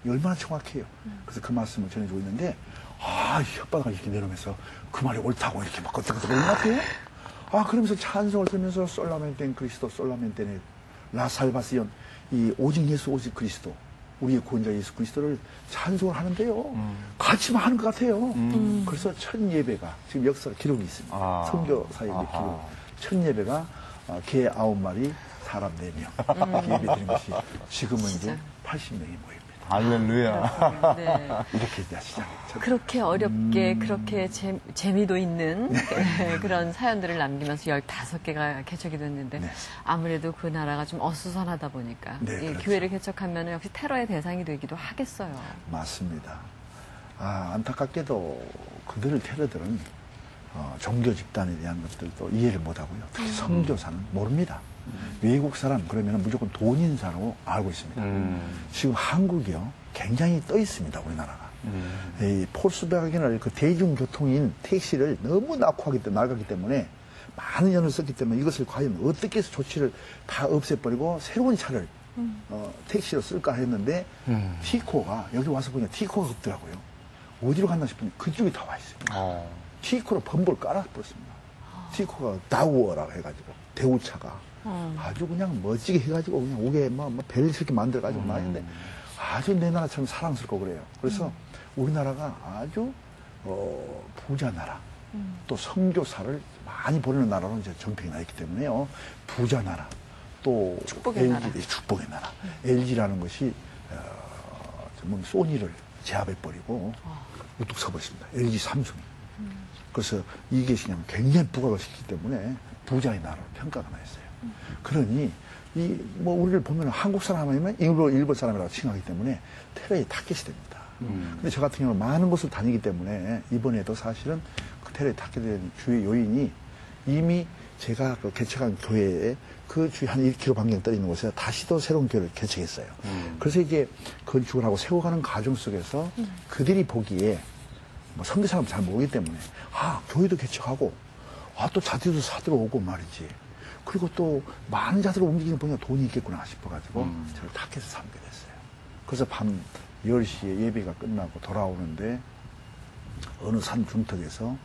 [SPEAKER 4] 이 얼마나 정확해요. 그래서 그 말씀을 전해주고 있는데 혓바닥을 이렇게 내려오면서 그 말이 옳다고 이렇게 막 끄덕끄덕 얼마나 돼요? 그러면서 찬송을 들으면서 솔라멘텐 그리스도 솔라멘텐 라살바시온 이 오직 예수 오직 그리스도 우리의 구원자 예수 그리스도를 찬송을 하는데요. 같이만 하는 것 같아요. 그래서 첫 예배가 지금 역사 기록이 있습니다. 선교사의 기록. 첫 예배가 개 9마리 사람 4명 예배 드린 것이 지금은 이제 80명이 모입니다.
[SPEAKER 1] 할렐루야.
[SPEAKER 2] 네.
[SPEAKER 4] 이렇게 이제 시작했죠.
[SPEAKER 2] 그렇게 어렵게 그렇게 재미도 있는 그런 사연들을 남기면서 15개가 개척이 됐는데
[SPEAKER 4] 네.
[SPEAKER 2] 아무래도 그 나라가 좀 어수선하다 보니까
[SPEAKER 4] 네,
[SPEAKER 2] 이
[SPEAKER 4] 그렇죠.
[SPEAKER 2] 교회를 개척하면 역시 테러의 대상이 되기도 하겠어요.
[SPEAKER 4] 맞습니다. 안타깝게도 그들을 테러들은 종교 집단에 대한 것들도 이해를 못하고요. 특히 선교사는 모릅니다. 외국 사람 그러면 무조건 돈 있는 사람으로 알고 있습니다. 지금 한국이요 굉장히 떠 있습니다. 우리나라가. 이 폴스바겐을 그 대중교통인 택시를 너무 나가기 때문에 많은 연을 썼기 때문에 이것을 과연 어떻게 해서 조치를 다 없애버리고 새로운 차를 택시로 쓸까 했는데 티코가 여기 와서 보니까 티코가 없더라고요. 어디로 갔나 싶으니 그쪽에 다 와 있어요. 티코로 범벅을 깔아버렸습니다. 티코가 다우어라고 해가지고 대우차가 아주 그냥 멋지게 해가지고 그냥 오게 배를 이렇게 만들어가지고 말인데 아주 내 나라처럼 사랑스럽고 그래요. 그래서 우리나라가 아주 부자 나라 또 선교사를 많이 보내는 나라로 이제 정평이 나 있기 때문에요. 부자 나라 또
[SPEAKER 2] 축복의 나라.
[SPEAKER 4] 축복의 나라. LG라는 것이 소니를 제압해버리고 우뚝 서버렸습니다. LG 삼성이. 그래서 이게 그냥 굉장히 부각을 시키기 때문에 부자의 나라로 평가가 나 있어요. 그러니 우리를 보면 한국 사람이면 일본 사람이라고 칭하기 때문에 테러의 타겟이 됩니다. 근데 저 같은 경우는 많은 곳을 다니기 때문에 이번에도 사실은 그 테러의 타겟이 된 주요 요인이 이미 제가 그 개척한 교회에 그 주위 한 1km 반경 떠 있는 곳에 다시 또 새로운 교회를 개척했어요. 그래서 이제 건축을 하고 세워가는 과정 속에서 그들이 보기에 선교사람 잘 모르기 때문에 교회도 개척하고 또 자들도 사들어오고 말이지. 그리고 또 많은 자들을 움직이는 보니까 돈이 있겠구나 싶어가지고 저를 타겟에 삼게 됐어요. 그래서 밤 10시에 예배가 끝나고 돌아오는데 어느 산 중턱에서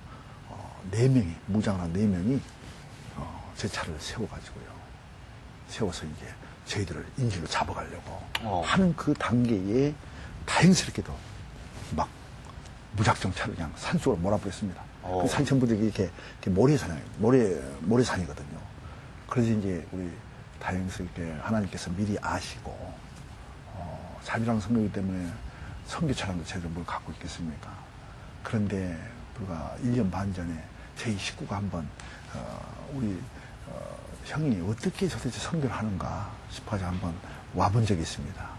[SPEAKER 4] 4명이 무장을 한 4명이 제 차를 세워가지고요. 세워서 이제 저희들을 인질로 잡아가려고 하는 그 단계에 다행스럽게도 막 무작정 차를 그냥 산속으로 몰아버렸습니다. 그 산 전부들이 이렇게 모래산이거든요. 그래서 이제 우리 다행스럽게 하나님께서 미리 아시고 자비랑 성교이기 때문에 선교 차량도 제대로 뭘 갖고 있겠습니까? 그런데 불과 1년 반 전에 저희 식구가 한번 우리 형이 어떻게 도대체 선교를 하는가 싶어서 한번 와본 적이 있습니다.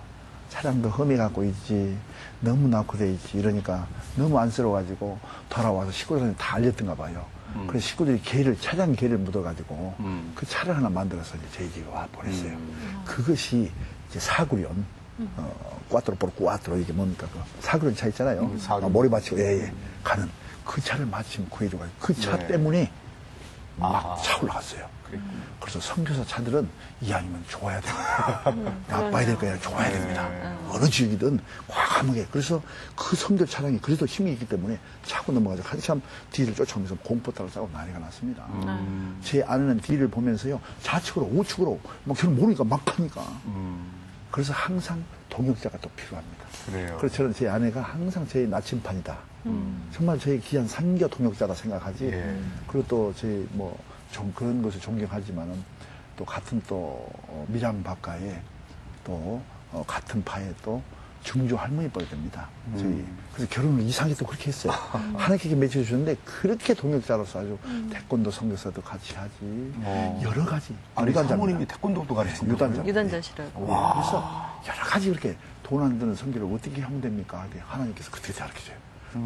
[SPEAKER 4] 차량도 험해 갖고 있지 너무 낙후돼 있지 이러니까 너무 안쓰러워가지고 돌아와서 식구들한테 다 알렸던가 봐요. 그래서 식구들이 차량 개를 묻어가지고 그 차를 하나 만들어서 이제 저희 집에 와 보냈어요. 그것이 이제 사구련 꽈트로 포르 꽈트로 이게 뭡니까 그 사구련 차 있잖아요. 모래 받치고 가는 그 차를 마침 구해줘가지고 그 차 때문에 막 차 올라갔어요. 그래서 선교사 차들은 이왕이면 좋아야 됩니다. 나빠야 될 거야 좋아야 됩니다. 어느 지역이든 과감하게. 그래서 그 선교 차량이 그래도 힘이 있기 때문에 차고 넘어가서 한참 뒤를 쫓아오면서 공포타를 싸고 난리가 났습니다. 제 아내는 뒤를 보면서요 좌측으로 우측으로 막 저는 모르니까 막 하니까. 그래서 항상 동역자가 또 필요합니다.
[SPEAKER 1] 그래요.
[SPEAKER 4] 그래서 저는 제 아내가 항상 제 나침판이다. 정말 저희 귀한 상교 동역자다 생각하지. 그리고 또 저희 좀 그런 것을 존경하지만은 또 같은 또 밀양 바가에 또 같은 파에 또 중조 할머니 뻘 됩니다. 저희 그래서 결혼을 이상하게 또 그렇게 했어요. 하나님께 맺혀주셨는데 그렇게 동역자로서 아주 태권도 선교사도 같이 하지 여러 가지
[SPEAKER 1] 아니 사모님이 태권도도 가르치는
[SPEAKER 2] 유단자시라고.
[SPEAKER 4] 그래서 여러 가지 그렇게 돈 안 드는 선교를 어떻게 하면 됩니까? 하나님께서 그렇게 가르쳐줘요.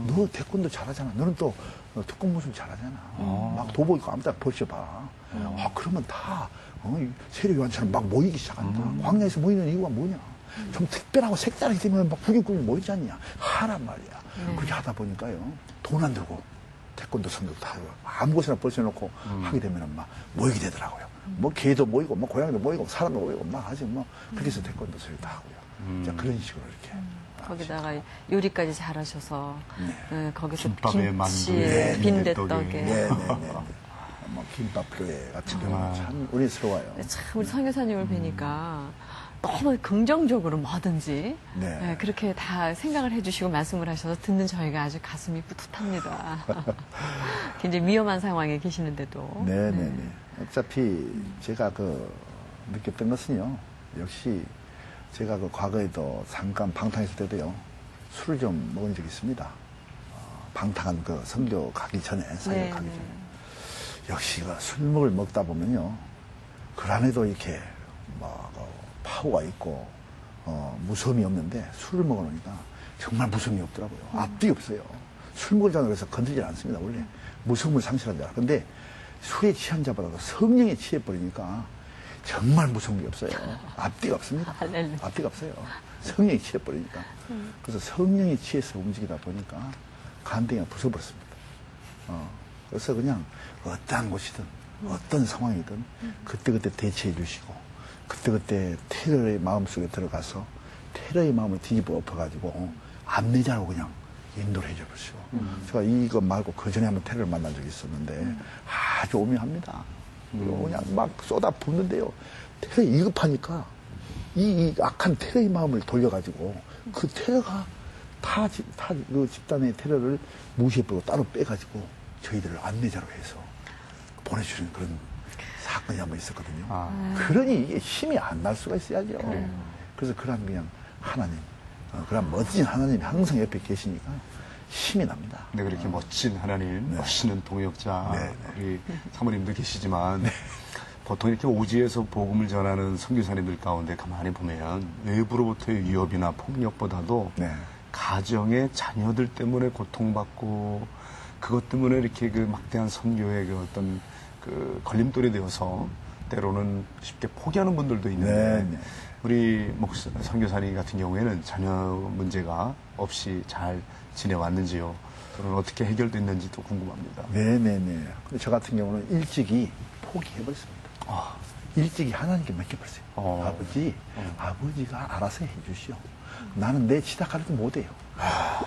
[SPEAKER 4] 너 태권도 잘하잖아. 너는 또 특공 무술 잘하잖아. 막 도복 입고 아무 데나 버텨봐. 그러면 다 세례요한처럼 막 모이기 시작한다. 광야에서 모이는 이유가 뭐냐? 좀 특별하고 색다르게 되면 막 구경구경 모이지 않냐? 하란 말이야. 그렇게 하다 보니까요. 돈 안 들고 태권도 선교도 다 아무 곳이나 벌써놓고 하게 되면 막 모이게 되더라고요. 뭐 개도 모이고 뭐 고양이도 모이고 사람도 모이고 막 하지 뭐 그렇게 해서 태권도 선교도 하고요. 자, 그런 식으로 이렇게.
[SPEAKER 2] 거기다가 요리까지 잘하셔서 거기서
[SPEAKER 1] 김밥에 만두,
[SPEAKER 2] 빈대떡에.
[SPEAKER 4] 네네네. 뭐 김밥 프로에 같은 경우는 참 우리스러워요.
[SPEAKER 2] 참 우리 선교사님을 뵈니까 너무 긍정적으로 뭐든지
[SPEAKER 4] 네.
[SPEAKER 2] 그렇게 다 생각을 해주시고 말씀을 하셔서 듣는 저희가 아주 가슴이 뿌듯합니다. 굉장히 위험한 상황에 계시는데도.
[SPEAKER 4] 네네네. 어차피 제가 느꼈던 것은요. 역시 제가 과거에도 잠깐 방탕했을 때도요. 술을 좀 먹은 적이 있습니다. 방탕한 선교 가기 전에, 사역 가기 전에. 역시 술먹을 먹다 보면요. 그 안에도 이렇게 파워가 있고 무서움이 없는데 술을 먹어놓으니까 정말 무서움이 없더라고요. 앞뒤 없어요. 술 먹을 자는 그래서 건드리지 않습니다. 원래 무서움을 상실한 자라. 근데 술에 취한 자보다도 성령에 취해버리니까 정말 무서운 게 없어요. 앞뒤가 없습니다. 앞뒤가 없어요. 성령에 취해버리니까. 그래서 성령에 취해서 움직이다 보니까 간댕이가 부숴버렸습니다. 그래서 그냥 어떠한 곳이든 어떤 상황이든 그때그때 대처해 주시고 그때그때 테러의 마음속에 들어가서 테러의 마음을 뒤집어 엎어가지고 안내자로 그냥 인도를 해줘 보시고 제가 이거 말고 그 전에 한번 테러를 만난 적이 있었는데 아주 오묘합니다. 그냥 막 쏟아 붓는데요. 테러 2급하니까 이 악한 테러의 마음을 돌려가지고 그 테러가 그 집단의 테러를 무시해버리고 따로 빼가지고 저희들을 안내자로 해서 보내주는 그런 사건이 한번 있었거든요. 그러니 이게 힘이 안 날 수가 있어야죠. 그래서 그런 그냥 하나님, 그런 멋진 하나님이 항상 옆에 계시니까 힘이 납니다.
[SPEAKER 1] 네, 그렇게 멋진 하나님, 멋있는 동역자, 우리 사모님도 계시지만 보통 이렇게 오지에서 복음을 전하는 선교사님들 가운데 가만히 보면 외부로부터의 위협이나 폭력보다도 가정의 자녀들 때문에 고통받고 그것 때문에 이렇게 막대한 선교의 어떤 걸림돌이 되어서 때로는 쉽게 포기하는 분들도 있는데 우리 선교사님 같은 경우에는 자녀 문제가 없이 잘 지내왔는지요? 또는 어떻게 해결됐는지도 궁금합니다.
[SPEAKER 4] 네네네. 저 같은 경우는 일찍이 포기해버렸습니다. 일찍이 하나님께 맡겨버렸어요. 아버지가 알아서 해주시오. 나는 내 지닥하려도 못해요.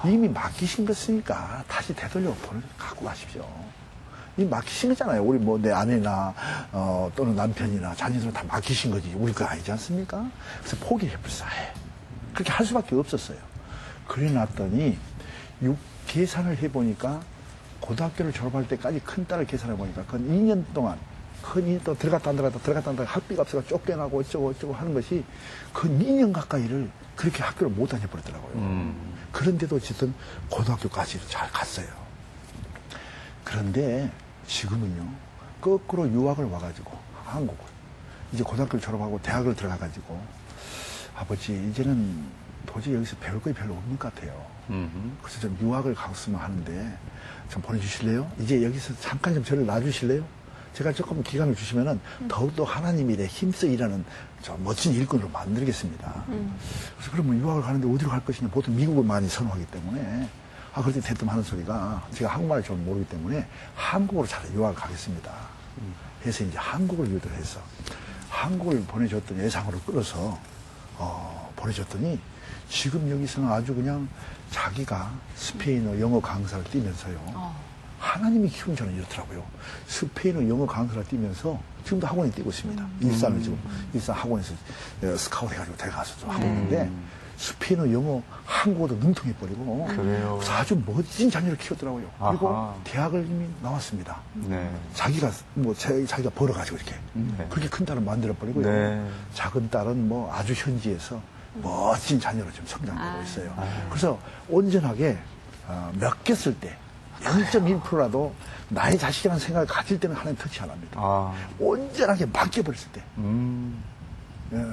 [SPEAKER 4] 이미 맡기신 것이니까 다시 되돌려 갖고 가십시오. 이 맡기신 거잖아요. 우리 내 아내나 또는 남편이나 자녀들은 다 맡기신 거지. 우리 거 아니지 않습니까? 그래서 포기해버렸어요. 그렇게 할 수밖에 없었어요. 그래 놨더니 계산을 해보니까 고등학교를 졸업할 때까지 큰 딸을 계산해보니까 그 2년 동안 들어갔다 안 들어갔다 학비가 없어서 쫓겨나고 어쩌고 하는 것이 그 2년 가까이를 그렇게 학교를 못 다녀버렸더라고요. 그런데도 어쨌든 고등학교까지 잘 갔어요. 그런데 지금은요, 거꾸로 유학을 와가지고 한국을 이제 고등학교를 졸업하고 대학을 들어가가지고 아버지 이제는 도저히 여기서 배울 거 별로 없는 것 같아요. 그래서 좀 유학을 갔으면 하는데 좀 보내주실래요? 이제 여기서 잠깐 좀 저를 놔주실래요? 제가 조금 기간을 주시면은 더욱더 하나님 일에 힘써 일하는 저 멋진 일꾼으로 만들겠습니다. 그래서 그러면 유학을 가는데 어디로 갈 것이냐? 보통 미국을 많이 선호하기 때문에 그렇게 대뜸 하는 소리가 제가 한국말을 좀 모르기 때문에 한국으로 잘 유학을 가겠습니다. 해서 이제 한국을 유도를 해서 한국을 보내줬더니 예상으로 끌어서 보내줬더니 지금 여기서는 아주 그냥 자기가 스페인어 영어 강사를 뛰면서요. 하나님이 키운 저는 이렇더라고요. 스페인어 영어 강사를 뛰면서 지금도 학원에 뛰고 있습니다. 일산 학원에서 스카우트 해가지고 데려가서 하고 있는데 스페인어, 영어, 한국어도 능통해버리고
[SPEAKER 1] 그래요.
[SPEAKER 4] 그래서 아주 멋진 자녀를 키웠더라고요. 그리고
[SPEAKER 1] 아하.
[SPEAKER 4] 대학을 이미 나왔습니다.
[SPEAKER 1] 네.
[SPEAKER 4] 자기가 자기가 벌어가지고 이렇게
[SPEAKER 1] 네.
[SPEAKER 4] 그렇게 큰 딸을 만들어버리고요.
[SPEAKER 1] 네.
[SPEAKER 4] 작은 딸은 뭐 아주 현지에서 멋진 자녀로 지금 성장되고 있어요. 그래서 온전하게 맡겼을 때 0.1%라도 나의 자식이라는 생각을 가질 때는 하나님 터치 안 합니다. 온전하게 맡겨버렸을 때, 예,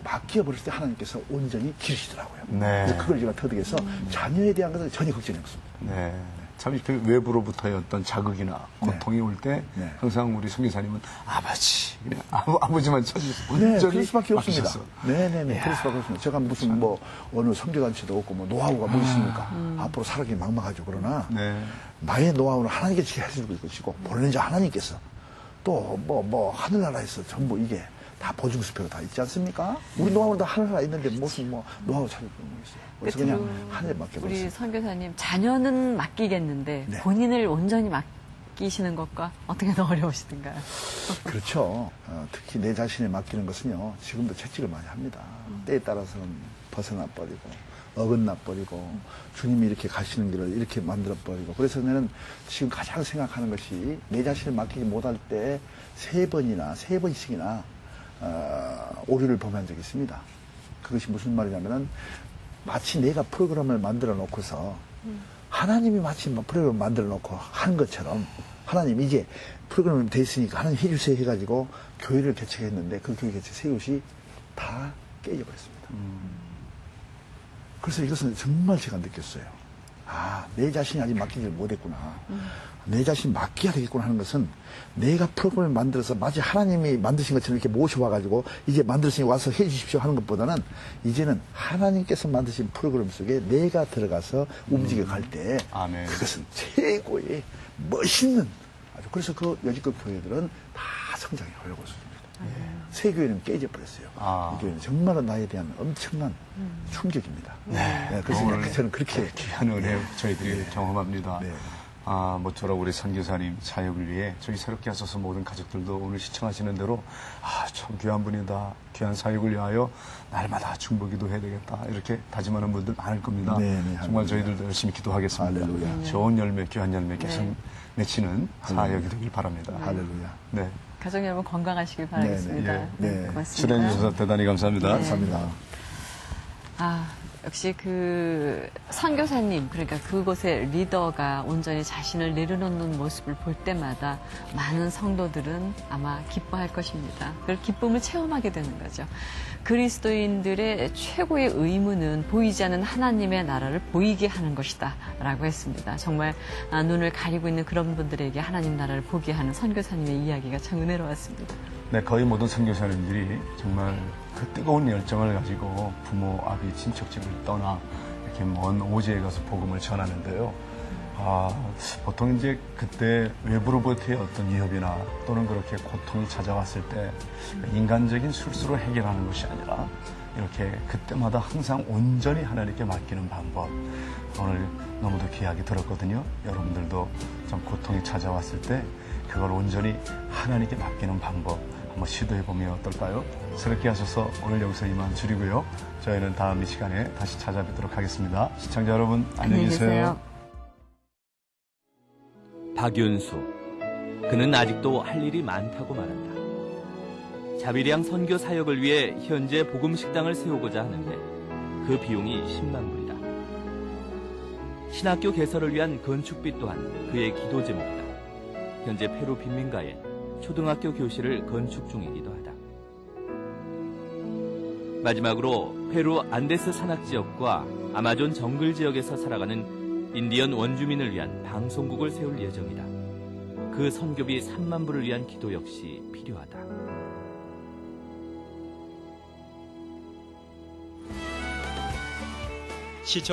[SPEAKER 4] 맡겨버렸을 때 하나님께서 온전히 기르시더라고요.
[SPEAKER 1] 네.
[SPEAKER 4] 그래서 그걸 제가 터득해서 자녀에 대한 것은 전혀 걱정이 없습니다.
[SPEAKER 1] 네. 참 이렇게 외부로부터의 어떤 자극이나 고통이 올 때
[SPEAKER 4] 네.
[SPEAKER 1] 항상 우리 선교사님은 아버지, 그냥 아버지만 찾으셔서
[SPEAKER 4] 네,
[SPEAKER 1] 온전히
[SPEAKER 4] 그럴 수밖에 없습니다.
[SPEAKER 1] 맡기셨어.
[SPEAKER 4] 네네네, 그럴 수밖에 없습니다. 제가 무슨 뭐 어느 선교단체도 없고 뭐 노하우가 뭐 있습니까? 앞으로 살아가기 막막하죠. 그러나
[SPEAKER 1] 네.
[SPEAKER 4] 나의 노하우는 하나님께 지게 해주고 것이고 보내는 자 하나님께서 또 뭐 하늘나라에서 전부 이게 다 보증수표로 다 있지 않습니까? 우리 노하우는 다 하늘나라 있는데 무슨 뭐 노하우 찾을 거 있어요. 그래서 그냥 하늘에
[SPEAKER 2] 우리
[SPEAKER 4] 맡겨버렸어요.
[SPEAKER 2] 선교사님 자녀는 맡기겠는데
[SPEAKER 4] 네.
[SPEAKER 2] 본인을 온전히 맡기시는 것과 어떻게 더 어려우시던가요?
[SPEAKER 4] 그렇죠. 특히 내 자신에 맡기는 것은요, 지금도 채찍을 많이 합니다. 때에 따라서는 벗어나 버리고, 어긋나 버리고, 주님이 이렇게 가시는 길을 이렇게 만들어 버리고. 그래서 나는 지금 가장 생각하는 것이 내 자신을 맡기지 못할 때 세 번씩이나, 오류를 범한 적이 있습니다. 그것이 무슨 말이냐면은, 마치 내가 프로그램을 만들어 놓고서, 하나님이 마치 프로그램을 만들어 놓고 한 것처럼, 하나님 이제 프로그램이 돼 있으니까 하나님 해주세요 해가지고 교회를 개척했는데 그 교회 개척 세 곳이 다 깨져버렸습니다. 그래서 이것은 정말 제가 느꼈어요. 내 자신이 아직 맡기지 못했구나. 내 자신이 맡겨야 되겠구나 하는 것은 내가 프로그램을 만들어서 마치 하나님이 만드신 것처럼 이렇게 모셔와가지고 이제 만들었으니 와서 해 주십시오 하는 것보다는 이제는 하나님께서 만드신 프로그램 속에 내가 들어가서 움직여 갈 때
[SPEAKER 1] 아멘.
[SPEAKER 4] 그것은 최고의 멋있는 아주 그래서 그 여지껏 교회들은 다 성장이 어려웠습니다. 새 교회는 깨져버렸어요. 이 교회는 정말로 나에 대한 엄청난 충격입니다. 그래서 저는 그렇게
[SPEAKER 1] 귀한 은혜 저희들이 경험합니다.
[SPEAKER 4] 네.
[SPEAKER 1] 모쪼록 우리 선교사님 사역을 위해 저희 새롭게 하소서 모든 가족들도 오늘 시청하시는 대로 참 귀한 분이다. 귀한 사역을 위하여 날마다 중보기도 해야 되겠다. 이렇게 다짐하는 분들 많을 겁니다.
[SPEAKER 4] 네네,
[SPEAKER 1] 정말 저희들도 열심히 기도하겠습니다.
[SPEAKER 4] 할렐루야.
[SPEAKER 1] 좋은 열매, 귀한 열매 계속 맺히는 사역이 되길 바랍니다.
[SPEAKER 4] 할렐루야.
[SPEAKER 1] 네.
[SPEAKER 2] 가족 여러분 건강하시길 바라겠습니다.
[SPEAKER 4] 네.
[SPEAKER 2] 고맙습니다.
[SPEAKER 1] 출연해주셔서 대단히 감사합니다.
[SPEAKER 4] 감사합니다.
[SPEAKER 2] 역시 그 선교사님, 그러니까 그곳의 리더가 온전히 자신을 내려놓는 모습을 볼 때마다 많은 성도들은 아마 기뻐할 것입니다. 그 기쁨을 체험하게 되는 거죠. 그리스도인들의 최고의 의무는 보이지 않는 하나님의 나라를 보이게 하는 것이다 라고 했습니다. 정말 눈을 가리고 있는 그런 분들에게 하나님 나라를 보게 하는 선교사님의 이야기가 참 은혜로웠습니다.
[SPEAKER 1] 네, 거의 모든 선교사님들이 정말 그 뜨거운 열정을 가지고 부모, 아비, 친척 집을 떠나 이렇게 먼 오지에 가서 복음을 전하는데요. 보통 이제 그때 외부로부터의 어떤 위협이나 또는 그렇게 고통이 찾아왔을 때 인간적인 술수로 해결하는 것이 아니라 이렇게 그때마다 항상 온전히 하나님께 맡기는 방법. 오늘 너무도 귀하게 들었거든요. 여러분들도 좀 고통이 찾아왔을 때 그걸 온전히 하나님께 맡기는 방법 한번 시도해보면 어떨까요? 새롭게 하셔서 오늘 여기서 이만 줄이고요. 저희는 다음 이 시간에 다시 찾아뵙도록 하겠습니다. 시청자 여러분 안녕히 계세요.
[SPEAKER 3] 박윤수. 그는 아직도 할 일이 많다고 말한다. 자비량 선교 사역을 위해 현재 복음식당을 세우고자 하는데 그 비용이 10만 불이다. 신학교 개설을 위한 건축비 또한 그의 기도 제목이다. 현재 페루 빈민가에 초등학교 교실을 건축 중이기도 하다. 마지막으로 페루 안데스 산악 지역과 아마존 정글 지역에서 살아가는 인디언 원주민을 위한 방송국을 세울 예정이다. 그 선교비 3만 불을 위한 기도 역시 필요하다.
[SPEAKER 7] 시청